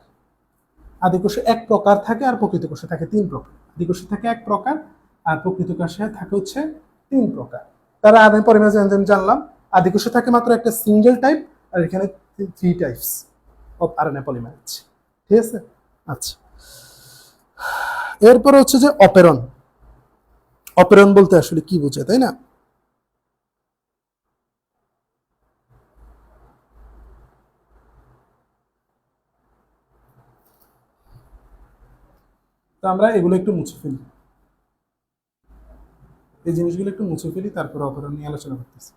A: আদিকোষে এক প্রকার থাকে, আর প্রকৃত কোষে থাকে 3 প্রকার। আদিকোষে থাকে এক প্রকার, আর প্রকৃত কোষে থাকে হচ্ছে 3 প্রকার। তারা আরএনএ পলিমারেজ এনজাইম জানলাম। আদিকোষে থাকে মাত্র একটা সিঙ্গেল টাইপ, আর এখানে 3 টাইপস অফ আরএনএ পলিমারেজ। ঠিক আছে, আচ্ছা। এরপর হচ্ছে যে অপেরন। অপেরন বলতে আসলে কি বোঝায়, তাই না? তো আমরা এগুলো একটু মুছে ফেলি, এই জিনিসগুলো একটু মুছে ফেলি, তারপর অপেরন নিয়ে আলোচনা করতেছি।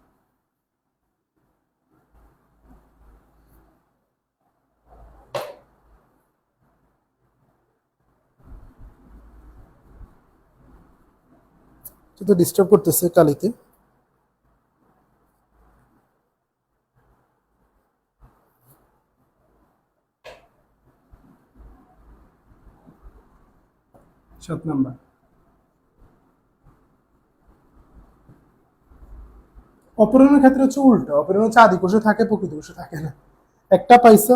A: তো ডিস্টার্ব করতেছে কালিতে। সাত নাম্বার অপেরনের ক্ষেত্রে হচ্ছে উল্টো। অপেরন হচ্ছে আদিকোষে থাকে, প্রকৃত কোষে থাকে না। একটা পাইছো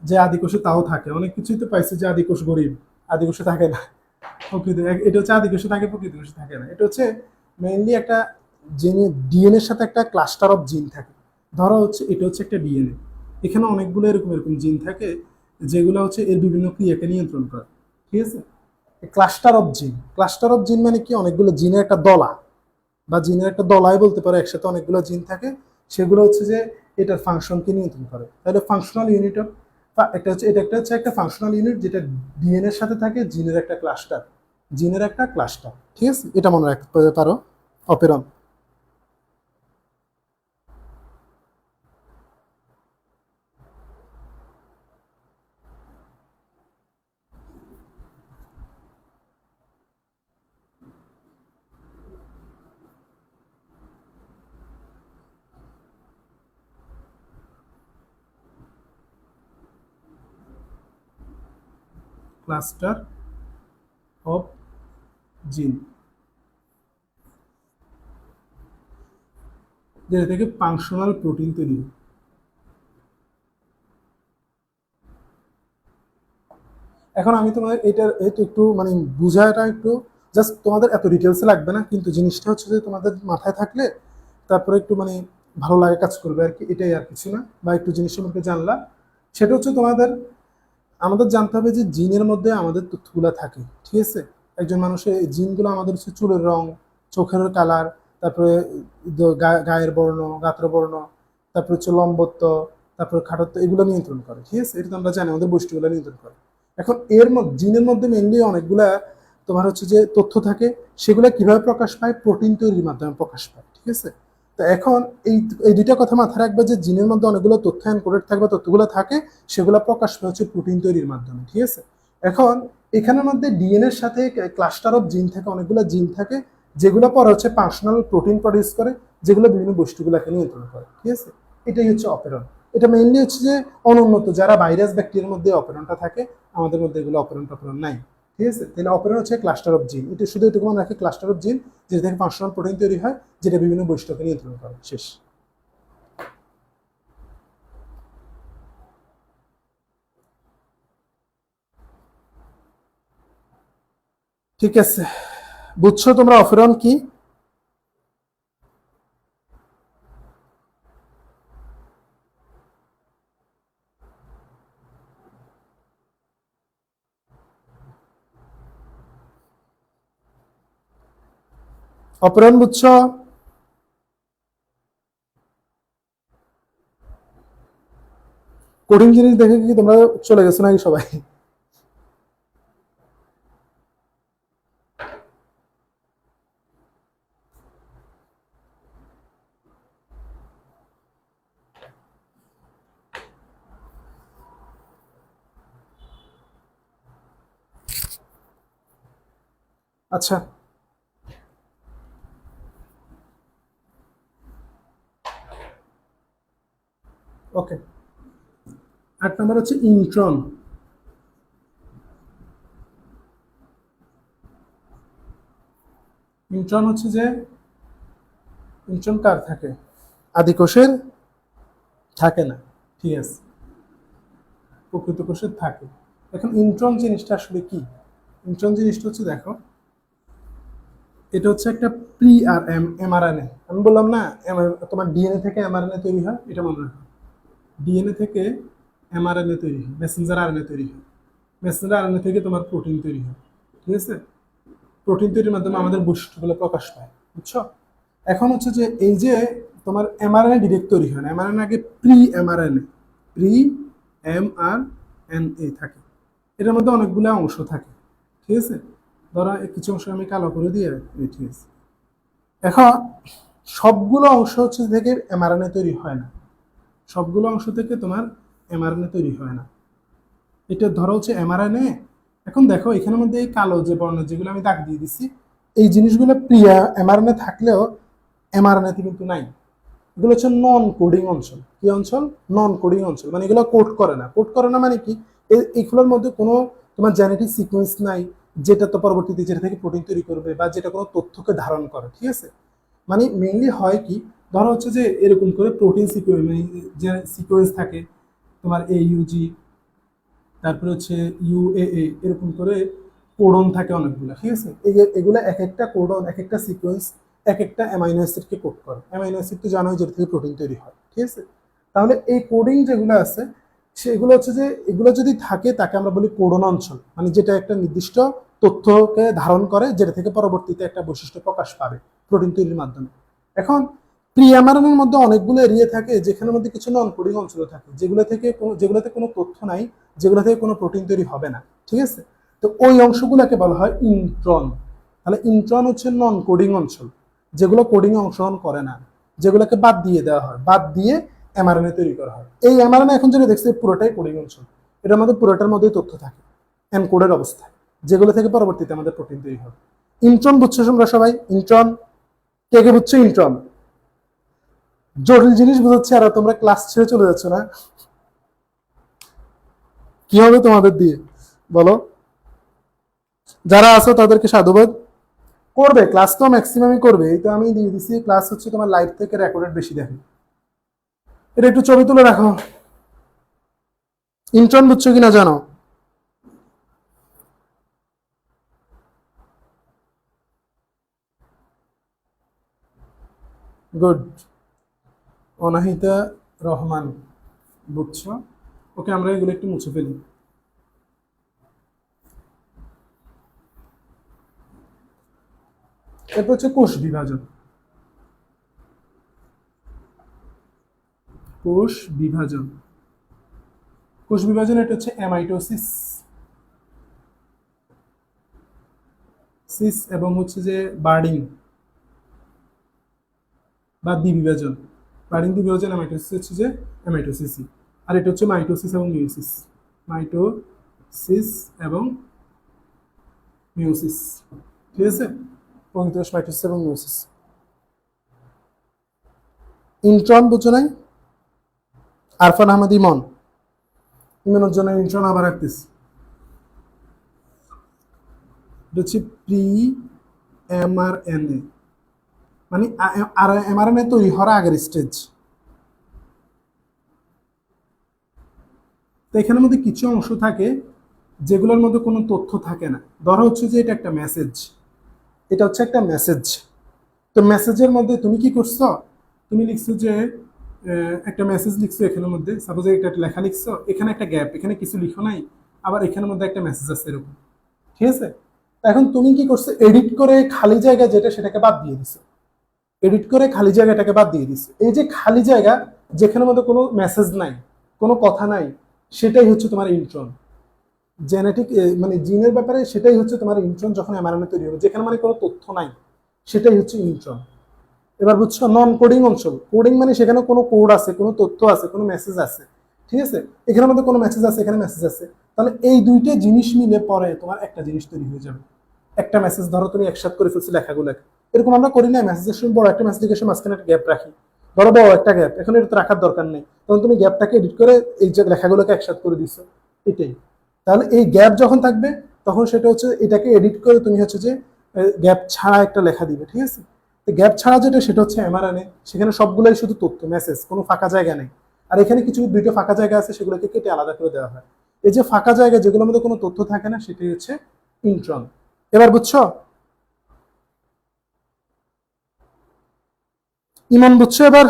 A: যে আদিকোষে, তাও থাকে। অনেক কিছুই তো পাইছে যে আদিকোষ গরিব, আদিকোষে থাকে না। প্রকৃত এটা হচ্ছে আদিকোষে থাকে, প্রকৃত কোষে থাকে না। এটা হচ্ছে মেইনলি একটা জিনে, ডিএনএ এর সাথে একটা ক্লাস্টার অফ জিন থাকে। ধরো হচ্ছে এটা হচ্ছে একটা ডিএনএ, এখানে অনেকগুলো এরকম এরকম জিন থাকে, যেগুলো হচ্ছে এর বিভিন্ন ক্রিয়াকে নিয়ন্ত্রণ করে। ঠিক আছে, ক্লাস্টার অফ জিন। ক্লাস্টার অফ জিন মানে কি? অনেকগুলো জিনের একটা দলা, বা জিনের একটা দলাই বলতে পারো। একসাথে অনেকগুলো জিন থাকে, সেগুলো হচ্ছে যে এটার ফাংশনকে নিয়ন্ত্রণ করে। তাহলে ফাংশনাল ইউনিট অফ, একটা হচ্ছে, এটা একটা হচ্ছে একটা ফাংশনাল ইউনিট, যেটা ডিএনএ এর সাথে থাকে, জিনের একটা ক্লাস্টার। জিনের একটা ক্লাস্টার। ঠিক আছে, এটা মনে রাখতে পারো। অপেরন। ক্লাস্টার অফ জিন, যেটা থেকে ফাংশনাল প্রোটিন তৈরি হয়। এখন আমি তোমাদের এটা একটু মানে বুঝাটা একটু, জাস্ট তোমাদের এত ডিটেলসে লাগবে না, কিন্তু জিনিসটা হচ্ছে যে তোমাদের মাথায় থাকলে তারপরে একটু মানে ভালো লাগে, কাজ করবে আর কি। এটাই, আর কিছু না। বা একটু জিনিস সম্পর্কে জানলা, সেটা হচ্ছে তোমাদের, আমাদের জানতে হবে যে জিনের মধ্যে আমাদের তথ্যগুলো থাকে। ঠিক আছে, একজন মানুষের জিনগুলো আমাদের হচ্ছে চুলের রং, চোখের কালার, তারপরে গায়ের বর্ণ, গাত্র বর্ণ, তারপর হচ্ছে লম্বত্ব, তারপর খাটত্ব, এগুলো নিয়ন্ত্রণ করে। ঠিক আছে, এটা তো আমরা জানি আমাদের বৈশিষ্ট্যগুলো নিয়ন্ত্রণ করে। এখন এর মধ্যে জিনের মধ্যে মেনলি অনেকগুলা তোমার হচ্ছে যে তথ্য থাকে, সেগুলো কিভাবে প্রকাশ পায়? প্রোটিন তৈরির মাধ্যমে প্রকাশ পায়। ঠিক আছে, তো এখন এই এই দুইটা কথা মাথায় রাখবে যে জিনের মধ্যে অনেকগুলো তথ্য এনকোডেড থাকবে, তথ্যগুলো থাকে, সেগুলো প্রকাশ পায় হচ্ছে প্রোটিন তৈরির মাধ্যমে। ঠিক আছে, এখন এখানের মধ্যে ডিএনএর সাথে ক্লাস্টার অফ জিন থাকে, অনেকগুলো জিন থাকে, যেগুলো পরে হচ্ছে পার্সোনাল প্রোটিন প্রডিউস করে, যেগুলো বিভিন্ন বস্তুগুলোকে নিয়ন্ত্রণ করে। ঠিক আছে, এটাই হচ্ছে অপেরন। এটা মেইনলি হচ্ছে যে অনুন্নত যারা ভাইরাস ব্যাকটেরিয়ার মধ্যে অপেরনটা থাকে, আমাদের মধ্যে এগুলো অপেরন টপেরন নাই। ঠিক আছে, তাহলে অপেরন হচ্ছে ক্লাস্টার অফ জিন, এটা শুধু এটুকু মনে রাখে, ক্লাস্টার অফ জিন যেটা থেকে পার্সোনাল প্রোটিন তৈরি হয়, যেটা বিভিন্ন বৈশিষ্ট্যকে নিয়ন্ত্রণ করে। শেষ। ঠিক আছে, বুঝছো তোমরা অপেরন কি? অপেরন বুঝছো? কঠিন জিনিস দেখে কি তোমরা চলে গেছো নাকি সবাই? আচ্ছা, ওকে। 8 নম্বর হচ্ছে ইন্ট্রন। ইন্ট্রন হচ্ছে যে, ইন্ট্রন কার থাকে? আদি কোষের থাকে না। ঠিক আছে, প্রকৃত কোষের থাকে। এখন ইন্ট্রন জিনিসটা আসলে কি? ইন্ট্রন জিনিসটা হচ্ছে, দেখো, এটা হচ্ছে একটা প্রি আর এমআরএনএ। আমি বললাম না, তোমার ডিএনএ থেকে এমআরএনএ তৈরি হয়, এটা মনে রাখো। ডিএনএ থেকে এমআরএনএ তৈরি হয়, মেসেঞ্জার আরএনএ তৈরি হয়, মেসেঞ্জার আরএনএ থেকে তোমার প্রোটিন তৈরি হয়। ঠিক আছে, প্রোটিন তৈরির মাধ্যমে আমাদের বৈশিষ্ট্যগুলো প্রকাশ পায়। বুঝছো? এখন হচ্ছে যে এই যে তোমার এমআরএনএ ডিরেক্ট তৈরি হয় না, এমআরএনএ আগে pre mRNA, pre m R N A থাকে। এটার মধ্যে অনেকগুলো অংশ থাকে। ঠিক আছে, ধরো কিছু অংশ আমি কালো করে দিয়ে রাখি। ঠিক আছে, এখন সবগুলো অংশ হচ্ছে থেকে এমআরএনএ তৈরি হয় না, সবগুলো অংশ থেকে তোমার এমআরএনএ তৈরি হয় না। এটা ধরো হচ্ছে এমআরএনএ। এখন দেখো এখানের মধ্যে এই কালো যে বর্ণ যেগুলো আমি দাগ দিয়ে দিচ্ছি, এই জিনিসগুলো প্রিয়া এমআরএনএ থাকলেও এমআরএনএতে কিন্তু নাই। এগুলো হচ্ছে নন কোডিং অঞ্চল। কি অঞ্চল? নন কোডিং অঞ্চল, মানে এগুলো কোড করে না। কোড করে না মানে কি? এগুলোর মধ্যে কোনো তোমার জেনেটিক সিকোয়েন্স নাই, যেটা তো পরবর্তীতে যেটা থেকে প্রোটিন তৈরি করবে বা যেটা কোনো তথ্যকে ধারণ করে। ঠিক আছে, মানে মেইনলি হয় কি, ধরো হচ্ছে যে এরকম করে প্রোটিন সিকোয়েন্স, মানে যে সিকোয়েন্স থাকে তোমার AUG, তারপরে হচ্ছে UAA, এরকম করে কোডন থাকে অনেকগুলো। ঠিক আছে, এগুলো এক একটা কোডন, এক একটা সিকোয়েন্স, এক একটা অ্যামাইনো অ্যাসিডকে কোড করে। অ্যামাইনো অ্যাসিড তো জানোই যেটা থেকে প্রোটিন তৈরি হয়। ঠিক আছে, তাহলে এই কোডিং যেগুলো আছে, সেগুলো হচ্ছে যে এগুলো যদি থাকে তাকে আমরা বলি কোডন অঞ্চল, মানে যেটা একটা নির্দিষ্ট তথ্যকে ধারণ করে, যেটা থেকে পরবর্তীতে একটা বৈশিষ্ট্য প্রকাশ পাবে প্রোটিন তৈরির মাধ্যমে। এখন প্রিয়ামারণের মধ্যে অনেকগুলো এরিয়া থাকে, যেখানের মধ্যে কিছু নন কোডিং অঞ্চল থাকে, যেগুলোতে কোনো তথ্য নাই, যেগুলো থেকে কোনো প্রোটিন তৈরি হবে না। ঠিক আছে, তো ওই অংশগুলোকে বলা হয় ইন্ট্রন। তাহলে ইন্ট্রন হচ্ছে নন কোডিং অঞ্চল, যেগুলো কোডিং এ অংশগ্রহণ করে না, যেগুলোকে বাদ দিয়ে দেওয়া হয়, বাদ দিয়ে এমআরএনএ তৈরি করা হয়। এই এমআরএনএ এখন যেটা দেখছি পুরোটাই কোডিং অঞ্চল, এটার মধ্যে পুরোটার মধ্যেই তথ্য থাকে এনকোডের অবস্থায়, যেগুলো থেকে পরবর্তীতে আমাদের প্রোটিন তৈরি হবে। ইন্ট্রন বুঝছো তোমরা সবাই? ইন্ট্রন কে কে বুঝছো? ইন্ট্রন জটিল জিনিস বোঝাচ্ছে আর তোমরা ক্লাস ছেড়ে চলে যাচ্ছ না, কি হবে তোমাদের দিয়ে বলো? যারা আছো তাদেরকে সাধুবাদ। করবে ক্লাস, তো ম্যাক্সিমামই করবে। এই তো আমি দিয়ে দিচ্ছি, ক্লাস হচ্ছে তোমার লাইভ থেকে রেকর্ডেড বেশি দেখে। এটা একটু ছবি তুলে রাখো। ইন্ট্রন বুঝছো কিনা জানো? গুড। অনাহিতা রহমান বুঝছো? ওকে, আমরা এগুলো একটু মুছে ফেলি। এরপর হচ্ছে কোষ বিভাজন। কোষ বিভাজন। কোষ বিভাজন এটা হচ্ছে অ্যামাইটোসিস এবং হচ্ছে যে বার্ডিং বা দ্বিবিভাজন। বার্ডিং দ্বিবিভাজন অ্যামাইটোসিস হচ্ছে যে অ্যামাইটোসিসই। আর এটা হচ্ছে মাইটোসিস এবং মিওসিস। মাইটোসিস এবং মিওসিস, ঠিক আছে, প্রকৃত মাইটোসিস এবং মিওসিস। ইন্ট্রন বুঝছো নাই? আরফান আহমদ ইমনের জন্য ইন্ট্রন আবার রাখতেছি। এটা হচ্ছে প্রি এমআরএনএ, মানে এমআরএনএ তৈরি হওয়ার আগের স্টেজ। তো এখানের মধ্যে কিছু অংশ থাকে যেগুলোর মধ্যে কোনো তথ্য থাকে না। ধরো হচ্ছে যে এটা একটা মেসেজ, এটা হচ্ছে একটা মেসেজ। তো মেসেজের মধ্যে তুমি কি করছো, তুমি লিখছো যে একটা মেসেজ লিখছো, এখানের মধ্যে সাপোজ একটা লেখা লিখছো, এখানে একটা গ্যাপ, এখানে কিছু লিখো নাই, আবার এখানের মধ্যে একটা মেসেজ আছে এরকম, ঠিক আছে। এখন তুমি কি করছো, এডিট করে খালি জায়গা যেটা সেটাকে বাদ দিয়ে দিছো, এডিট করে খালি জায়গাটাকে বাদ দিয়ে দিছো। এই যে খালি জায়গা যেখানের মধ্যে কোনো মেসেজ নাই, কোনো কথা নাই, সেটাই হচ্ছে তোমার ইন্ট্রন। জেনেটিক মানে জিনের ব্যাপারে সেটাই হচ্ছে তোমার ইন্ট্রন। যখন এমআরএনএ তৈরি হবে, যেখানে মানে কোনো তথ্য নাই, সেটাই হচ্ছে ইন্ট্রন। এবার বুঝছো, নন কোডিং অংশ। কোডিং মানে সেখানে কোনো কোড আছে, কোনো তথ্য আছে, কোনো মেসেজ আছে, ঠিক আছে। এখানের মধ্যে কোনো মেসেজ আছে, এখানে মেসেজ আছে, তাহলে এই দুইটা জিনিস মিলে পরে তোমার একটা জিনিস তৈরি হয়ে যাবে। একটা মেসেজ ধরো তুমি একসাথে করে ফেলছি লেখাগুলো, এরকম আমরা করি না, মেসেজের সময় বড় একটা মেসেজ লিখে মাঝখানে একটা গ্যাপ রাখি, ধরো বড় একটা গ্যাপ, এখন এটা তো রাখার দরকার নেই, তখন তুমি গ্যাপটাকে এডিট করে এই যে লেখাগুলোকে একসাথে করে দিচ্ছ, এটাই। তাহলে এই গ্যাপ যখন থাকবে, তখন সেটা হচ্ছে এটাকে এডিট করে তুমি হচ্ছে যে গ্যাপ ছাড়া একটা লেখা দিবে, ঠিক আছে। গ্যাপ ছাড়া যেটা সেটা হচ্ছে এমআরএনএ, সেখানে সবগুলোই শুধু তথ্য, মেসেজ, কোনো ফাঁকা জায়গা নেই। আর এখানে কিছু দুইটা ফাঁকা জায়গা আছে, সেগুলোকে কেটে আলাদা করে দেওয়া হয়। এই যে ফাঁকা জায়গা যেগুলোর মধ্যে কোনো তথ্য থাকে না, সেটাই হচ্ছে ইন্ট্রন। এবার বুঝছো? ইমন বুঝছো এবার?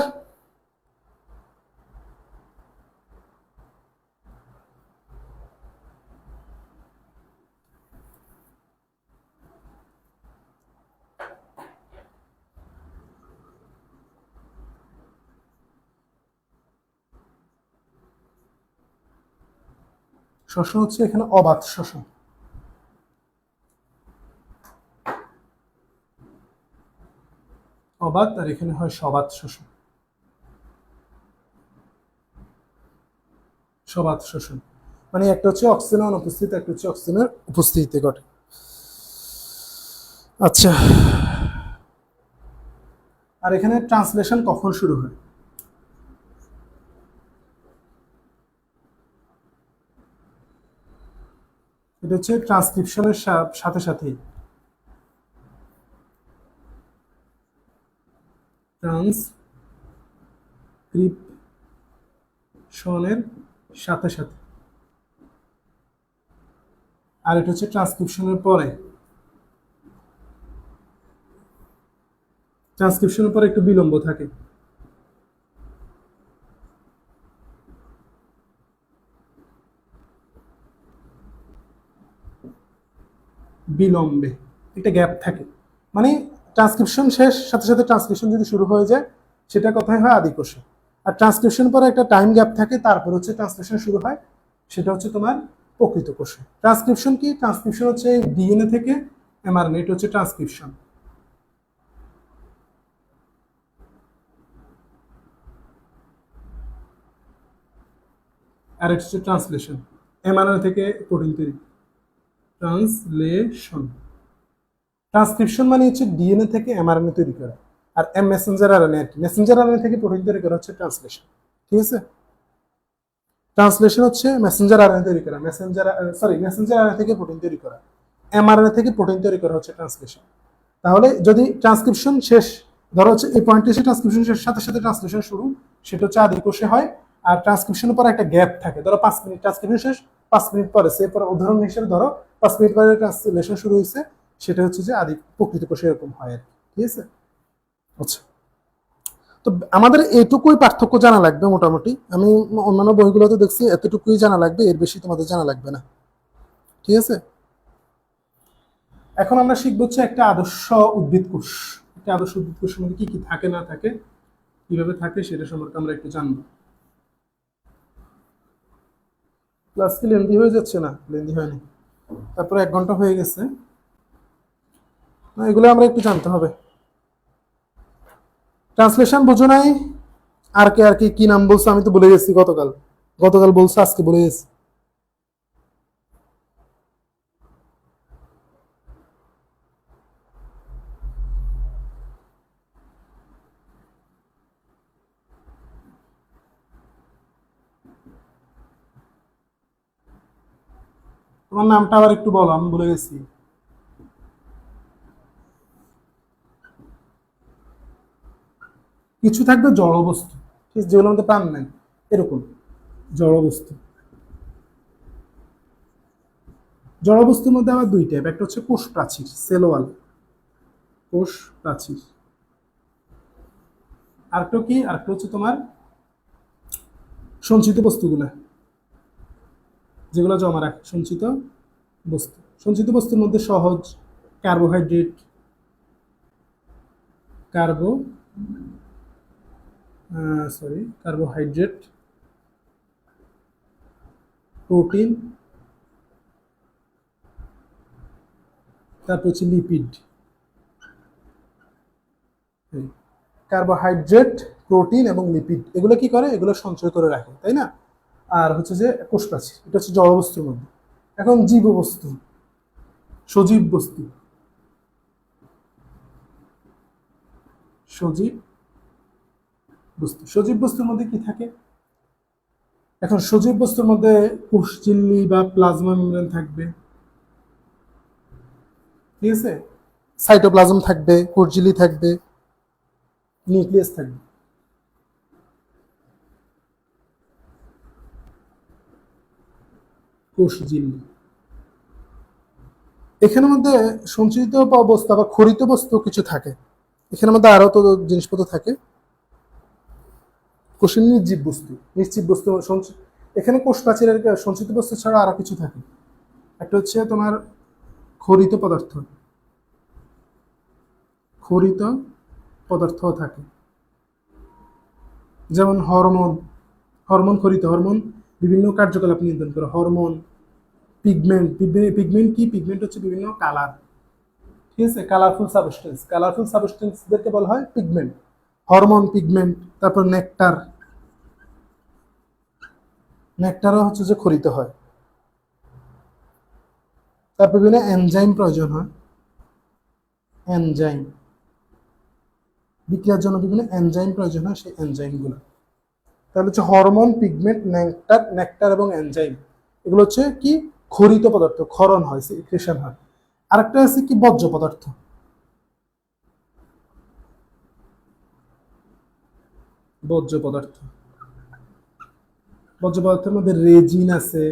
A: শ্বসন হচ্ছে এখানে অবাধ শ্বসন। অবাধ, আর এখানে হয় সবাধ শোষণ। সবাধ শোষণ মানে একটা হচ্ছে অক্সিজেনের অনুপস্থিতি, একটা হচ্ছে অক্সিজেনের উপস্থিতিতে ঘটে। আচ্ছা, আর এখানে ট্রান্সলেশন কখন শুরু হয়? এটা হচ্ছে ট্রান্সক্রিপশনের সাথে সাথেই, ট্রান্সক্রিপশনের সাথে সাথে। আর এটা হচ্ছে ট্রান্সক্রিপশনের পরে। ট্রান্সক্রিপশনের পরে একটু বিলম্ব থাকে। বিলম্বে একটা গ্যাপ থাকে, মানে ট্রান্সক্রিপশন শেষ সাথে সাথে ট্রান্সক্রিপশন যদি শুরু হয়ে যায়, সেটা কথাই হয় আদি কোষে। আর ট্রান্সক্রিপশন পরে একটা টাইম গ্যাপ থাকে, তারপর হচ্ছে ট্রান্সলেশন শুরু হয়, সেটা হচ্ছে তোমার প্রকৃত কোষে। ট্রান্সক্রিপশন কি? ট্রান্সক্রিপশন হচ্ছে ডিএনএ থেকে এমআরএনএ, এটা হচ্ছে ট্রান্সক্রিপশন। আর এটা হচ্ছে ট্রান্সলেশন, এমআরএনএ থেকে প্রোটিন তৈরি। ট্রান্সলেশন, ট্রান্সক্রিপশন মানে হচ্ছে ডিএনএ থেকে এমআরএনএ তৈরি করা, আর মেসেঞ্জার আরএনএ আর কি, মেসেঞ্জার আরএনএ থেকে প্রোটিন তৈরি করা হচ্ছে ট্রান্সলেশন, ঠিক আছে। ট্রান্সলেশন হচ্ছে মেসেঞ্জার আরএনএ তৈরি করা, মেসেঞ্জার আরএনএ থেকে প্রোটিন তৈরি করা, এমআরএনএ থেকে প্রোটিন তৈরি করা হচ্ছে ট্রান্সলেশন। তাহলে যদি ট্রান্সক্রিপশন শেষ, ধরো হচ্ছে এই পয়েন্টে এসে ট্রান্সক্রিপশন শেষ সাথে সাথে ট্রান্সলেশন শুরু, সেটা হচ্ছে আদি কোষে হয়। আর ট্রান্সক্রিপশনের পর একটা গ্যাপ থাকে, ধরো 5 মিনিট, ট্রান্সক্রিপশন শেষ 5 মিনিট পরে, এরপর উদাহরণ হিসেবে ধরো 5 মিনিট পরে ট্রান্সলেশন শুরু হয়েছে, সেটা হচ্ছে যে আদি প্রকৃত কোষে এরকম হয় আর কি, ঠিক আছে। আচ্ছা, তো আমাদের এটুকুই পার্থক্য জানা লাগবে মোটামুটি। আমি অন্যান্য বইগুলোতে দেখছি এতটুকুই জানা লাগবে, এর বেশি তোমাদের জানা লাগবে না, ঠিক আছে। এখন আমরা শিখবো হচ্ছে একটা আদর্শ উদ্ভিদ কোষ। একটা আদর্শ উদ্ভিদ কোষের মধ্যে কি কি থাকে না থাকে, কিভাবে থাকে, সেটা সম্পর্কে আমরা একটু জানবো। ক্লাস কি লেন্দি হয়ে যাচ্ছে? না, লেন্দি হয়নি। তারপরে 1 ঘন্টা হয়ে গেছে। না, এগুলো আমরা একটু জানতে হবে। ট্রান্সলেশন বোঝো নাই? আর কে কি নাম বলছো আমি তো ভুলে গেছি। গতকাল গতকাল বলছো, আজকে ভুলে গেছি। তোমার নামটা আবার একটু বলো, আমি ভুলে গেছি। কিছু থাকবে জড় বস্তু, ঠিক আছে, যেগুলোর মধ্যে প্রাণ নাই, এরকম জড় বস্তু। জড় বস্তুর মধ্যে আবার 2 টাইপ, একটা হচ্ছে কোষ প্রাচীর, সেলোয়াল কোষ প্রাচীর। আরেকটা কি, আরেকটা হচ্ছে তোমার সঞ্চিত বস্তুগুলা, যেগুলো জমা রাখে, সঞ্চিত বস্তু। সঞ্চিত বস্তুর মধ্যে সহজ কার্বোহাইড্রেট, কার্বো কার্বোহাইড্রেট, প্রোটিন, তারপর হচ্ছে লিপিড। কার্বোহাইড্রেট, প্রোটিন এবং লিপিড, এগুলো কি করে? এগুলো সঞ্চয় করে রাখে, তাই না? আর হচ্ছে যে কোষ প্রাচীর, এটা হচ্ছে জড় বস্তুর মধ্যে। এখন জীব বস্তু, সজীব বস্তু, সজীব বস্তু। সজীব বস্তুর মধ্যে কি থাকে? এখন সজীব বস্তুর মধ্যে কোষঝিল্লি বা প্লাজমা মেমব্রেন থাকবে, ঠিক আছে, সাইটোপ্লাজম থাকবে, কোষঝিল্লি থাকবে, নিউক্লিয়াস থাকবে। কোষঝিল্লি, এখানের মধ্যে সঞ্চিত বস্তু বা খরিত বস্তু কিছু থাকে। এখানের মধ্যে আরো তো জিনিসপত্র থাকে। কোষের নির্জীব বস্তু, নিশ্চিত বস্তু এখানে কোষ প্রাচীরের সঞ্চিত বস্তু ছাড়া আরো কিছু থাকে। একটা হচ্ছে তোমার খরিত পদার্থ, খরিত পদার্থ থাকে, যেমন হরমোন। হরমোন খরিত, হরমোন বিভিন্ন কার্যকলাপ নিয়ন্ত্রণ করে। হরমোন, পিগমেন্ট, পিগমেন্ট কি? পিগমেন্ট হচ্ছে বিভিন্ন কালার, ঠিক আছে, কালারফুল সাবস্টেন্স, কালারফুল সাবস্টেন্সদেরকে বলা হয় পিগমেন্ট। Hormone, pigment. তারপর নেকটার, নেকটারও হচ্ছে যে খরিত হয়। তারপর বিভিন্ন এনজাইম প্রয়োজন হয়, এনজাইম, বিক্রিয়ার জন্য বিভিন্ন এনজাইম প্রয়োজন হয়, সেই এনজাইমগুলো। তাহলে হচ্ছে হরমোন, পিগমেন্ট, নেকটার, নেকটার এবং এনজাইম, এগুলো হচ্ছে কি? খরিত পদার্থ, ক্ষরণ হয়, সিক্রেশন হয়। আরেকটা আছে কি? বর্জ্য পদার্থ। বর্জ্য পদার্থ, বর্জ্য পদার্থের মধ্যে রেজিন আছে,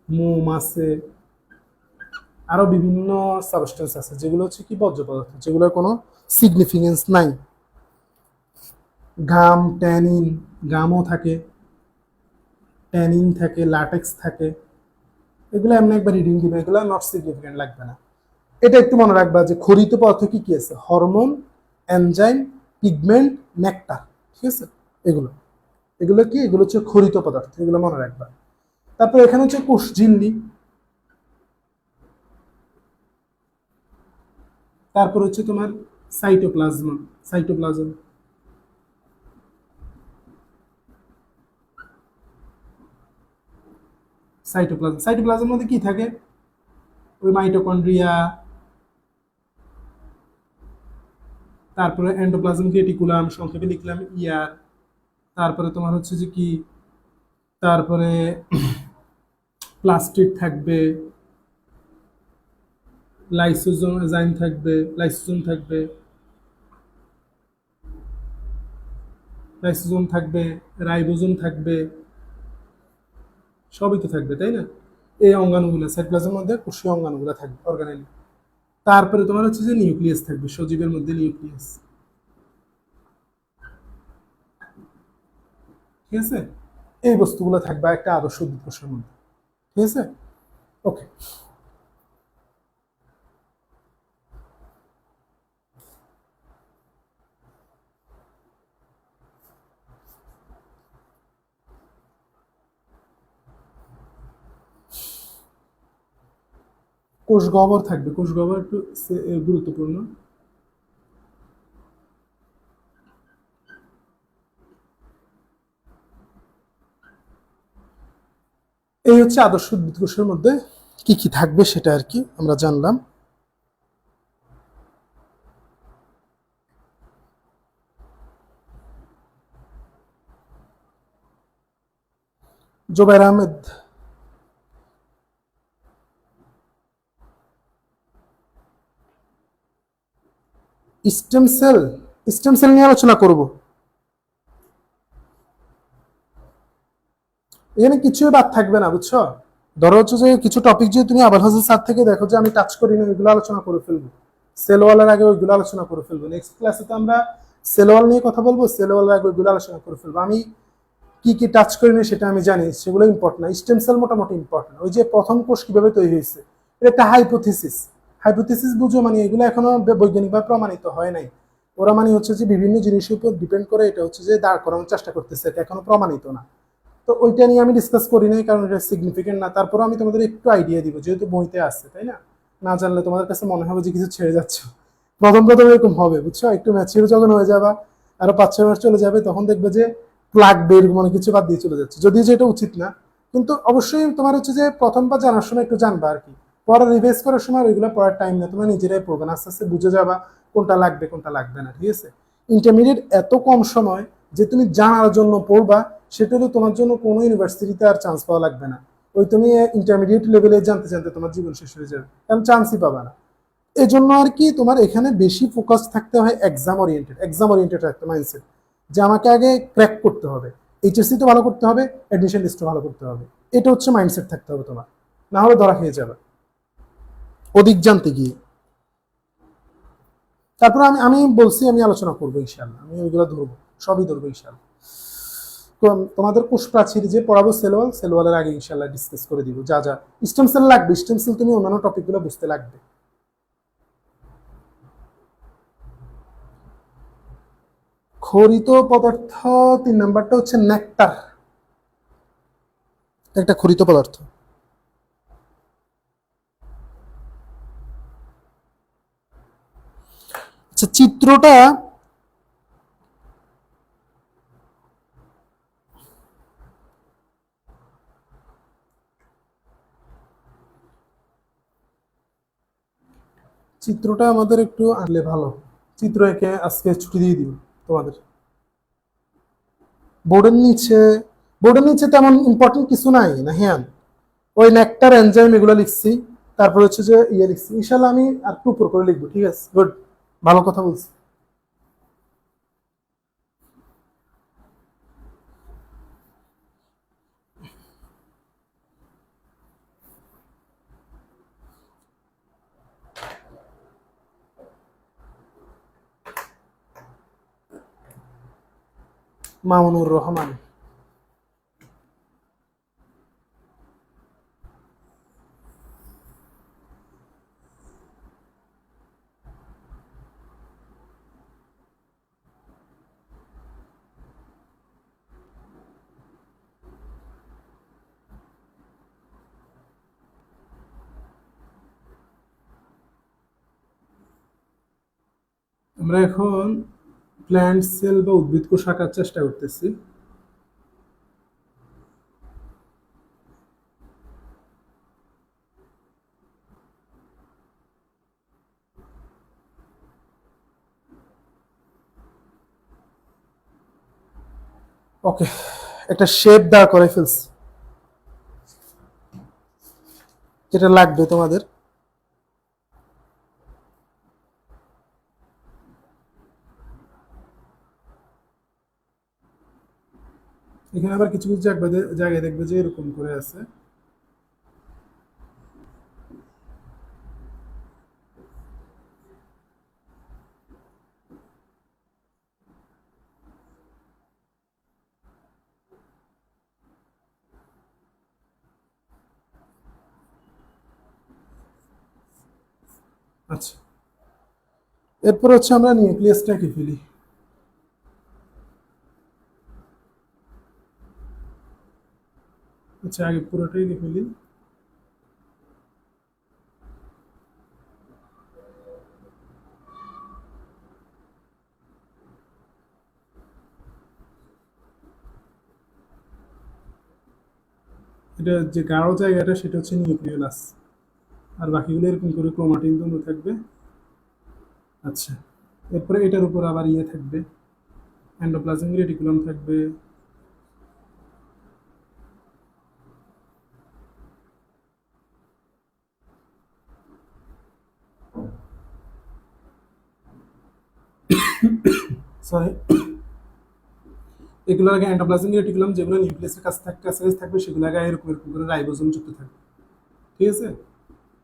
A: মোম আছে, আরো বিভিন্ন সাবস্টেন্স আছে, যেগুলো হচ্ছে কি? বর্জ্য পদার্থ, যেগুলোর কোনো সিগনিফিকেন্স নাই। ঘাম, ট্যানিন, গামও থাকে, ট্যানিন থাকে, ল্যাটেক্স থাকে। এগুলো এমনি একবার রিডিং দিবে, এগুলো নট সিগনিফিকেন্ট, লাগবে না। এটা একটু মনে রাখবা যে খরিত পদার্থ কি কি আছে: হরমোন, এনজাইম, পিগমেন্ট, নেকটার, ঠিক আছে। এগুলো, এগুলো কি? এগুলো হচ্ছে খরিত পদার্থ, এগুলো মনে রাখবা। তারপর এখানে হচ্ছে কোষঝিল্লি, তারপর হচ্ছে তোমার সাইটোপ্লাজম, সাইটোপ্লাজম, সাইটোপ্লাজম। সাইটোপ্লাজমের মধ্যে কি থাকে? ওই মাইটোকন্ড্রিয়া, তারপরে এন্ডোপ্লাজম রেটিকুলাম, সংক্ষেপে লিখলাম ইয়ার। তারপরে তোমার হচ্ছে যে কি, তারপরে প্লাস্টিড থাকবে, লাইসোজোম এনজাইম থাকবে, লাইসোজোম থাকবে, লাইসোজোম থাকবে, রাইবোজোম থাকবে, সবই তো থাকবে, তাই না? এই অঙ্গাণুগুলো সাইটোপ্লাজমের মধ্যে, কোষীয় অঙ্গাণুগুলো থাকবে, অর্গানেল। তারপরে তোমার হচ্ছে যে নিউক্লিয়াস থাকবে, সজীবের মধ্যে নিউক্লিয়াস, ঠিক আছে। এই বস্তুগুলো থাকবে একটা আদর্শ উদ্ভিদ কোষের মধ্যে, ঠিক আছে। ওকে। কোষ গহ্বর থাকবে, কোষ গহ্বর একটু গুরুত্বপূর্ণ। এই হচ্ছে আদর্শ উদ্ভিদ কোষের মধ্যে কি কি থাকবে সেটা আর কি আমরা জানলাম। Zubair Ahmed, stem cell, stem cell নিয়ে আলোচনা করব। এখানে কিছুই বাদ থাকবে না, বুঝছো? ধরো হচ্ছে যে কিছু টপিক যদি তুমি আবার হাসান স্যার থেকে দেখো যে আমি টাচ করি না, ওইগুলো আলোচনা করে ফেলবো। সেলওয়ালের আগে ওইগুলো আলোচনা করে ফেলবো। নেক্সট ক্লাসে তো আমরা সেলওয়াল নিয়ে কথা বলবো, সেলওয়ালের আগে ওইগুলো আলোচনা করে ফেলবো। আমি কি কি টাচ করি না সেটা আমি জানি, সেগুলো ইম্পর্টেন্ট না। স্টেম সেল মোটামুটি ইম্পর্টেন্ট। ওই যে প্রথম কোষ কিভাবে তৈরি হয়েছে, এটা একটা হাইপোথিসিস। হাইপোথিসিস বুঝো, মানে এগুলো এখনো বৈজ্ঞানিকভাবে প্রমাণিত হয় নাই। ওরা মানে হচ্ছে যে বিভিন্ন জিনিসের উপর ডিপেন্ড করে এটা হচ্ছে যে দাঁড় করানোর চেষ্টা করতেছে, এটা এখনো প্রমাণিত না। তো ওইটা নিয়ে আমি ডিসকাস করি নাই, কারণ এটা সিগনিফিকেন্ট না। তারপরে আমি তোমাদের একটু আইডিয়া দিব, যেহেতু বইতে আছে, তাই না? না জানলে তোমাদের কাছে মনে হবে যে কিছু ছেড়ে যাচ্ছ। প্রথম প্রথম এরকম হবে, বুঝছো? একটু ম্যাচিউর যখন হয়ে যাবা, আরো 5-6 মাস চলে যাবে, তখন দেখবে যে লাগবে এরকম অনেক কিছু বাদ দিয়ে চলে যাচ্ছে, যদিও যেটা উচিত না। কিন্তু অবশ্যই তোমার হচ্ছে যে প্রথমবার জানার সময় একটু জানবা আর কি। পরে রিভাইজ করার সময় ওইগুলো পড়ার টাইম না, তোমরা নিজেরাই পড়বে না, আস্তে আস্তে বুঝে যাবা কোনটা লাগবে কোনটা লাগবে না, ঠিক আছে? ইন্টারমিডিয়েট এত কম সময় যে তুমি জানার জন্য পড়বা, সেটা হলে তোমার জন্য কোনো ইউনিভার্সিটিতে আর চান্স পাওয়া লাগবে না। ওই তুমি ইন্টারমিডিয়েট লেভেলে জানতে জানতে তোমার জীবন শেষ হয়ে যাবে, কারণ চান্সই পাবা না। এই জন্য আর কি তোমার এখানে বেশি ফোকাস থাকতে হয় এক্সাম ওরিয়েন্টেড, এক্সাম ওরিয়েন্টেড একটা মাইন্ডসেট, যে আমাকে আগে ক্র্যাক করতে হবে, এইচএসসি তো ভালো করতে হবে, অ্যাডমিশন লিস্টও ভালো করতে হবে। এটা হচ্ছে মাইন্ডসেট থাকতে হবে তোমার, না হলে ধরা খেয়ে যাবে অধিক জানতে গিয়ে। তারপর আমি আমি বলছি আমি আলোচনা করবো ইনশাল্লাহ, আমি ওইগুলো ধরবো, সবই ধরবো ইনশাল্লাহ। তো তোমাদের কোষ প্রাচীর যে পড়াবো সেলওয়াল, সেলওয়ালের আগে ইনশাল্লাহ ডিসকাস করে দিব যা যা স্টেম সেল লাগবে। স্টেম সেল তুমি অন্যান্য টপিকগুলো বুঝতে লাগবে। খরিত পদার্থ 3 নাম্বারটা হচ্ছে নেকটার, একটা খরিত পদার্থ। আচ্ছা, চিত্রটা চিত্রটা আমাদের একটু আনলে ভালো। চিত্র এঁকে আজকে ছুটি দিয়ে দিব তোমাদের। বোর্ডের নিচে, বোর্ডের নিচে তেমন ইম্পর্টেন্ট কিছু নাই না, হ্যাঁ। ওই নেকটার এনজাইম এগুলো লিখছি, তারপর হচ্ছে যে ইয়ে লিখছি। ইনশাল্লাহ আমি আর একটু উপর করে লিখবো, ঠিক আছে? গুড, ভালো কথা বলছি। মামুনুর রহমান। আমরা এখন প্ল্যান্ট সেল বা উদ্ভিদ কোষ আঁকার চেষ্টা করতেছি। ওকে, একটা শেপ দাঁড় করে ফেলছি, যেটা লাগবে তোমাদের। এখানে আবার কিছু কিছু জায়গায় দেখবে যে এরকম করে আছে। আচ্ছা, এরপর হচ্ছে আমরা নিউক্লিয়াসটা এঁকে ফেলি। আচ্ছা, আগে পুরোটাই এঁকে ফেলি। এটা যে গাঢ় জায়গাটা সেটা হচ্ছে নিউক্লিওলাস, আর বাকিগুলো এরকম করে ক্রোমাটিন দ্বন্দ্ব থাকবে। আচ্ছা, এরপরে এটার উপর আবার ইয়ে থাকবে, এন্ডোপ্লাজমিক রেটিকুলাম থাকবে। সরি, এগুলো আগে এন্ডোপ্লাজমিক রেটিকুলাম, যেগুলো নিউক্লিয়াসের কাছাকাছি থাকবে সেগুলো আগে এরকম এরকম করে রাইবোজোম যুক্ত থাকবে। ঠিক আছে,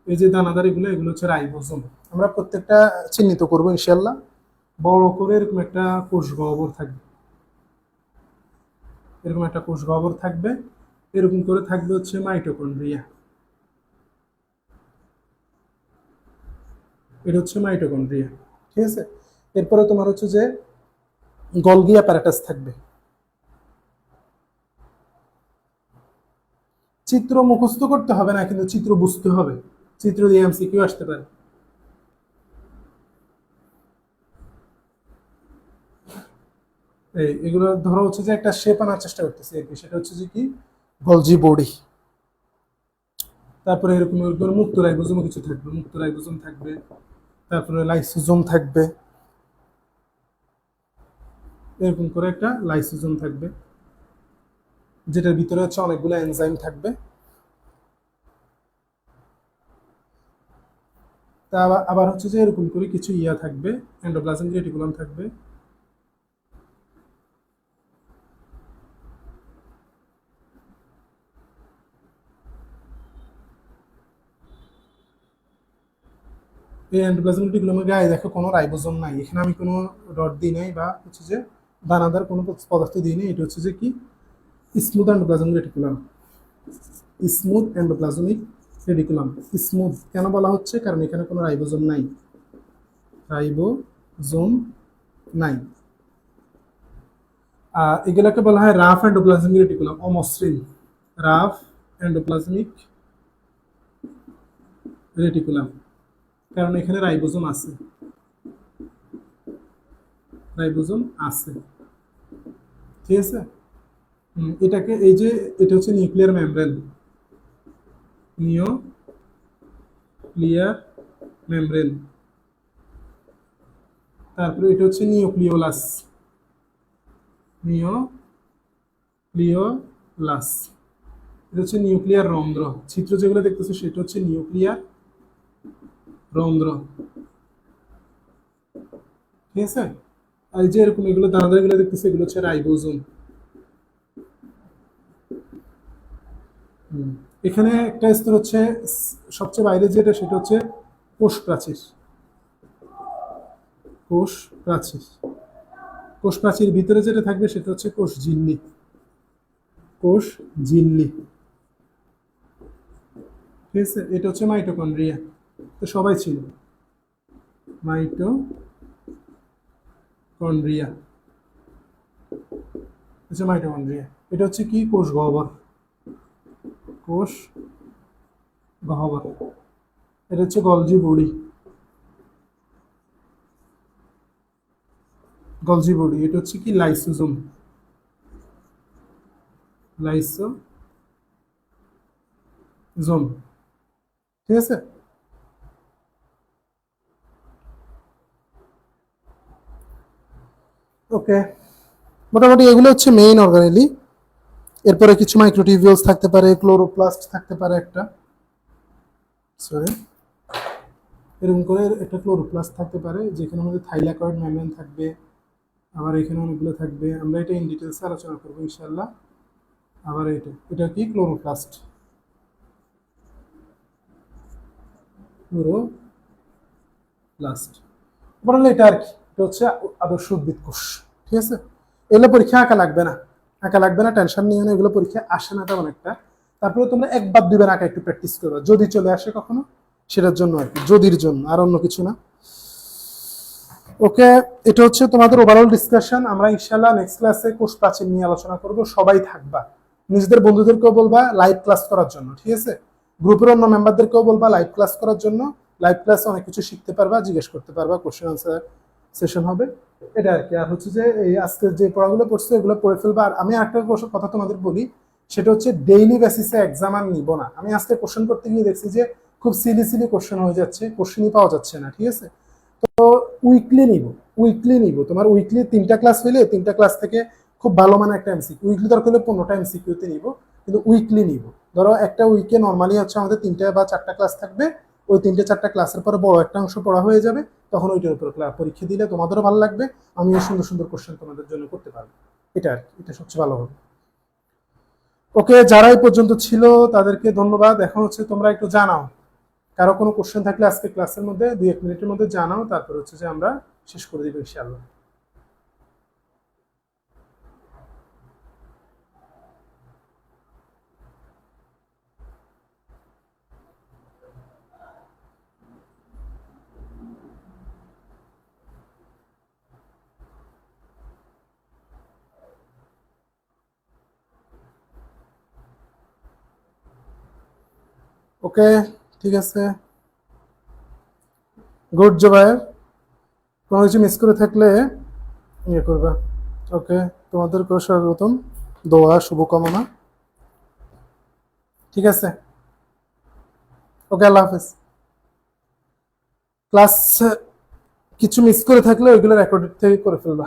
A: এই যে দানাদার এগুলো হচ্ছে রাইবোজোম। আমরা প্রত্যেকটা চিহ্নিত করবো ইনশাল্লাহ। বড় করে এরকম একটা কোষ গহ্বর থাকবে, এরকম একটা কোষ গহ্বর থাকবে। এরকম করে থাকবে হচ্ছে মাইটোকন্ড্রিয়া। এটা হচ্ছে মাইটোকন্ড্রিয়া। ঠিক আছে, এরপরে তোমার হচ্ছে যে গলগি অ্যাপারেটাস থাকবে। চিত্র মুখস্থ করতে হবে না, কিন্তু চিত্র বুঝতে হবে। চিত্র দিয়ে এমসিকিউ আসতে পারে। এগুলো ধরো হচ্ছে যে একটা শেপ আনার চেষ্টা করতেছি আর কি, সেটা হচ্ছে যে কি গলজি বডি। তারপরে এরকম এরকম মুক্ত রাইবোজোম কিছু থাকবে, মুক্ত রাইবোজোম থাকবে। তারপরে লাইসোজোম থাকবে, এরকম করে একটা লাইসোজোম থাকবে, যেটার ভিতরে হচ্ছে অনেকগুলো এনজাইম থাকবে। তা আবার হচ্ছে যে এরকম করে কিছু ইয়া থাকবে, এন্ডোপ্লাজমিক রেটিকুলাম থাকবে। এই এন্ডোপ্লাজমিক রেটিকুলামের গায়ে দেখো কোনো রাইবোজোম নাই, এখানে আমি কোনো ডট দিই নাই বা হচ্ছে যে দানাদার কোনো পদার্থ দিই নাই। এটা হচ্ছে যে কি smooth endoplasmic reticulum. Smooth endoplasmic reticulum. Smooth কেন বলা হচ্ছে, কারণ এখানে কোনো রাইবোজোম নাই, রাইবোজোম নাই। এগুলোকে বলা হয় রাফ এন্ডোপ্লাজমিক রেটিকুলাম, অমসৃণ রাফ এন্ডোপ্লাজমিক রেটিকুলাম, কারণ এখানে রাইবোজোম আছে, রাইবোজোম আছে। ঠিক আছে, এটাকে এই যে এটা হচ্ছে নিউক্লিয়ার মেমব্রেন, নিউক্লিয়ার মেমব্রেন। তারপরে এটা হচ্ছে নিউক্লিওলাস, নিউক্লিওলাস। এটা হচ্ছে নিউক্লিয়ার রন্ধ্র। চিত্র যেগুলো দেখতেছো সেটা হচ্ছে নিউক্লিয়ার রন্ধ্র। ঠিক আছে, আর এই যে এরকম এগুলো দানাদার এগুলো দেখতেছো এগুলো হচ্ছে রাইবোজোম। এখানে একটা স্তর হচ্ছে সবচেয়ে বাইরে যেটা, সেটা হচ্ছে কোষ প্রাচীর। কোষ প্রাচীর, কোষ প্রাচীর ভিতরে যেটা থাকবে সেটা হচ্ছে কোষ ঝিল্লি, কোষ ঝিল্লি। ঠিক আছে, এটা হচ্ছে মাইটোকন্ড্রিয়া। তো সবাই ছিল মাইটোকন্ড্রিয়া, হচ্ছে মাইটোকন্ড্রিয়া। এটা হচ্ছে কি কোষ গহ্বর, কোষ গহ্বর। এটা হচ্ছে গলজি বডি, গলজি বডি। এটা হচ্ছে কি লাইসোজোম, লাইসোজোম। ঠিক আছে, ওকে। মোটামুটি এগুলো হচ্ছে মেইন অর্গানেলি। এরপরে কিছু মাইক্রোটিভিউলস থাকতে পারে, ক্লোরোপ্লাস্ট থাকতে পারে একটা, সরি, এরকম করে একটা ক্লোরোপ্লাস্ট থাকতে পারে, যেখানে আমাদের থাইলাকয়েড মেমব্রেন থাকবে। আবার এখানে অনেকগুলো থাকবে, আমরা এটা ইন ডিটেলসে আলোচনা করবো ইনশাল্লাহ। আবার এটা কি ক্লোরোপ্লাস্ট, ক্লোরোপ্লাস্ট। বললে এটা আর কি, এটা হচ্ছে আদর্শ উদ্ভিদ কোষ। ঠিক আছে, এগুলো পরীক্ষা আঁকা লাগবে না, আঁকা লাগবে না, টেনশন নিও না, এগুলো পরীক্ষা আসে না তেমন একটা। তারপরে তোমরা একবার দুইবার আঁকা একটু প্র্যাকটিস করবে, যদি চলে আসে কখনো, সেটার জন্য আর কি, যদির জন্য, আর অন্য কিছু না। ওকে, এটা হচ্ছে তোমাদের ওভারঅল ডিসকাশন। আমরা ইনশাল্লাহ নেক্সট ক্লাসে কোষ প্রাচীর নিয়ে আলোচনা করব। সবাই থাকবা, নিজেদের বন্ধুদেরকেও বলবা লাইভ ক্লাস করার জন্য। ঠিক আছে, গ্রুপের অন্য মেম্বারদেরকেও বলবা লাইভ ক্লাস করার জন্য। লাইভ ক্লাসে অনেক কিছু শিখতে পারবা, জিজ্ঞেস করতে পারবা, কোশ্চেন আনসার সেশন হবে, এটা আর কি। আর হচ্ছে যে এই আজকের যে পড়াগুলো পড়ছে এগুলো পড়ে ফেলবা। আর আমি একটা কথা তোমাদের বলি, সেটা হচ্ছে ডেইলি বেসিসে এক্সাম আর নিব না। আমি আজকে কোশ্চেন করতে গিয়ে দেখছি যে খুব সিলি সিলি কোশ্চেন হয়ে যাচ্ছে, কোশ্চেনই পাওয়া যাচ্ছে না, ঠিক আছে? তো উইকলি নিব, উইকলি নিব। তোমার উইকলি 3টা ক্লাস হইলে 3টা ক্লাস থেকে খুব ভালো মানে একটা এমসিকিউ, উইকলি দরকার হলে 15টা এমসিকিউতে নিব, কিন্তু উইকলি নিব। ধরো একটা উইকে নর্মালি হচ্ছে আমাদের 3টা বা 4টা ক্লাস থাকবে, ওই 3টে 4টা ক্লাসের পরে বড় একটা অংশ পড়া হয়ে যাবে, তখন ওইটার উপর পরীক্ষা দিলে তোমাদেরও ভালো লাগবে, আমিও সুন্দর সুন্দর কোশ্চেন তোমাদের জন্য করতে পারবো। এটা আর কি, এটা সবচেয়ে ভালো হবে। ওকে, যারা এই পর্যন্ত ছিল তাদেরকে ধন্যবাদ। এখন হচ্ছে তোমরা একটু জানাও, কারো কোনো কোশ্চেন থাকলে আজকে ক্লাসের মধ্যে 2-1 মিনিটের মধ্যে জানাও, তারপর হচ্ছে যে আমরা শেষ করে দিব ইনশাআল্লাহ। ওকে, ঠিক আছে, গুড জবায়ের। কোনো কিছু মিস করে থাকলে ইয়ে করবা। ওকে, তোমাদেরকেও স্বাগতম, দোয়া শুভকামনা, ঠিক আছে? ওকে, আল্লাহ হাফেজ। ক্লাস কিছু মিস করে থাকলে ওইগুলো রেকর্ড থেকে করে ফেলবা।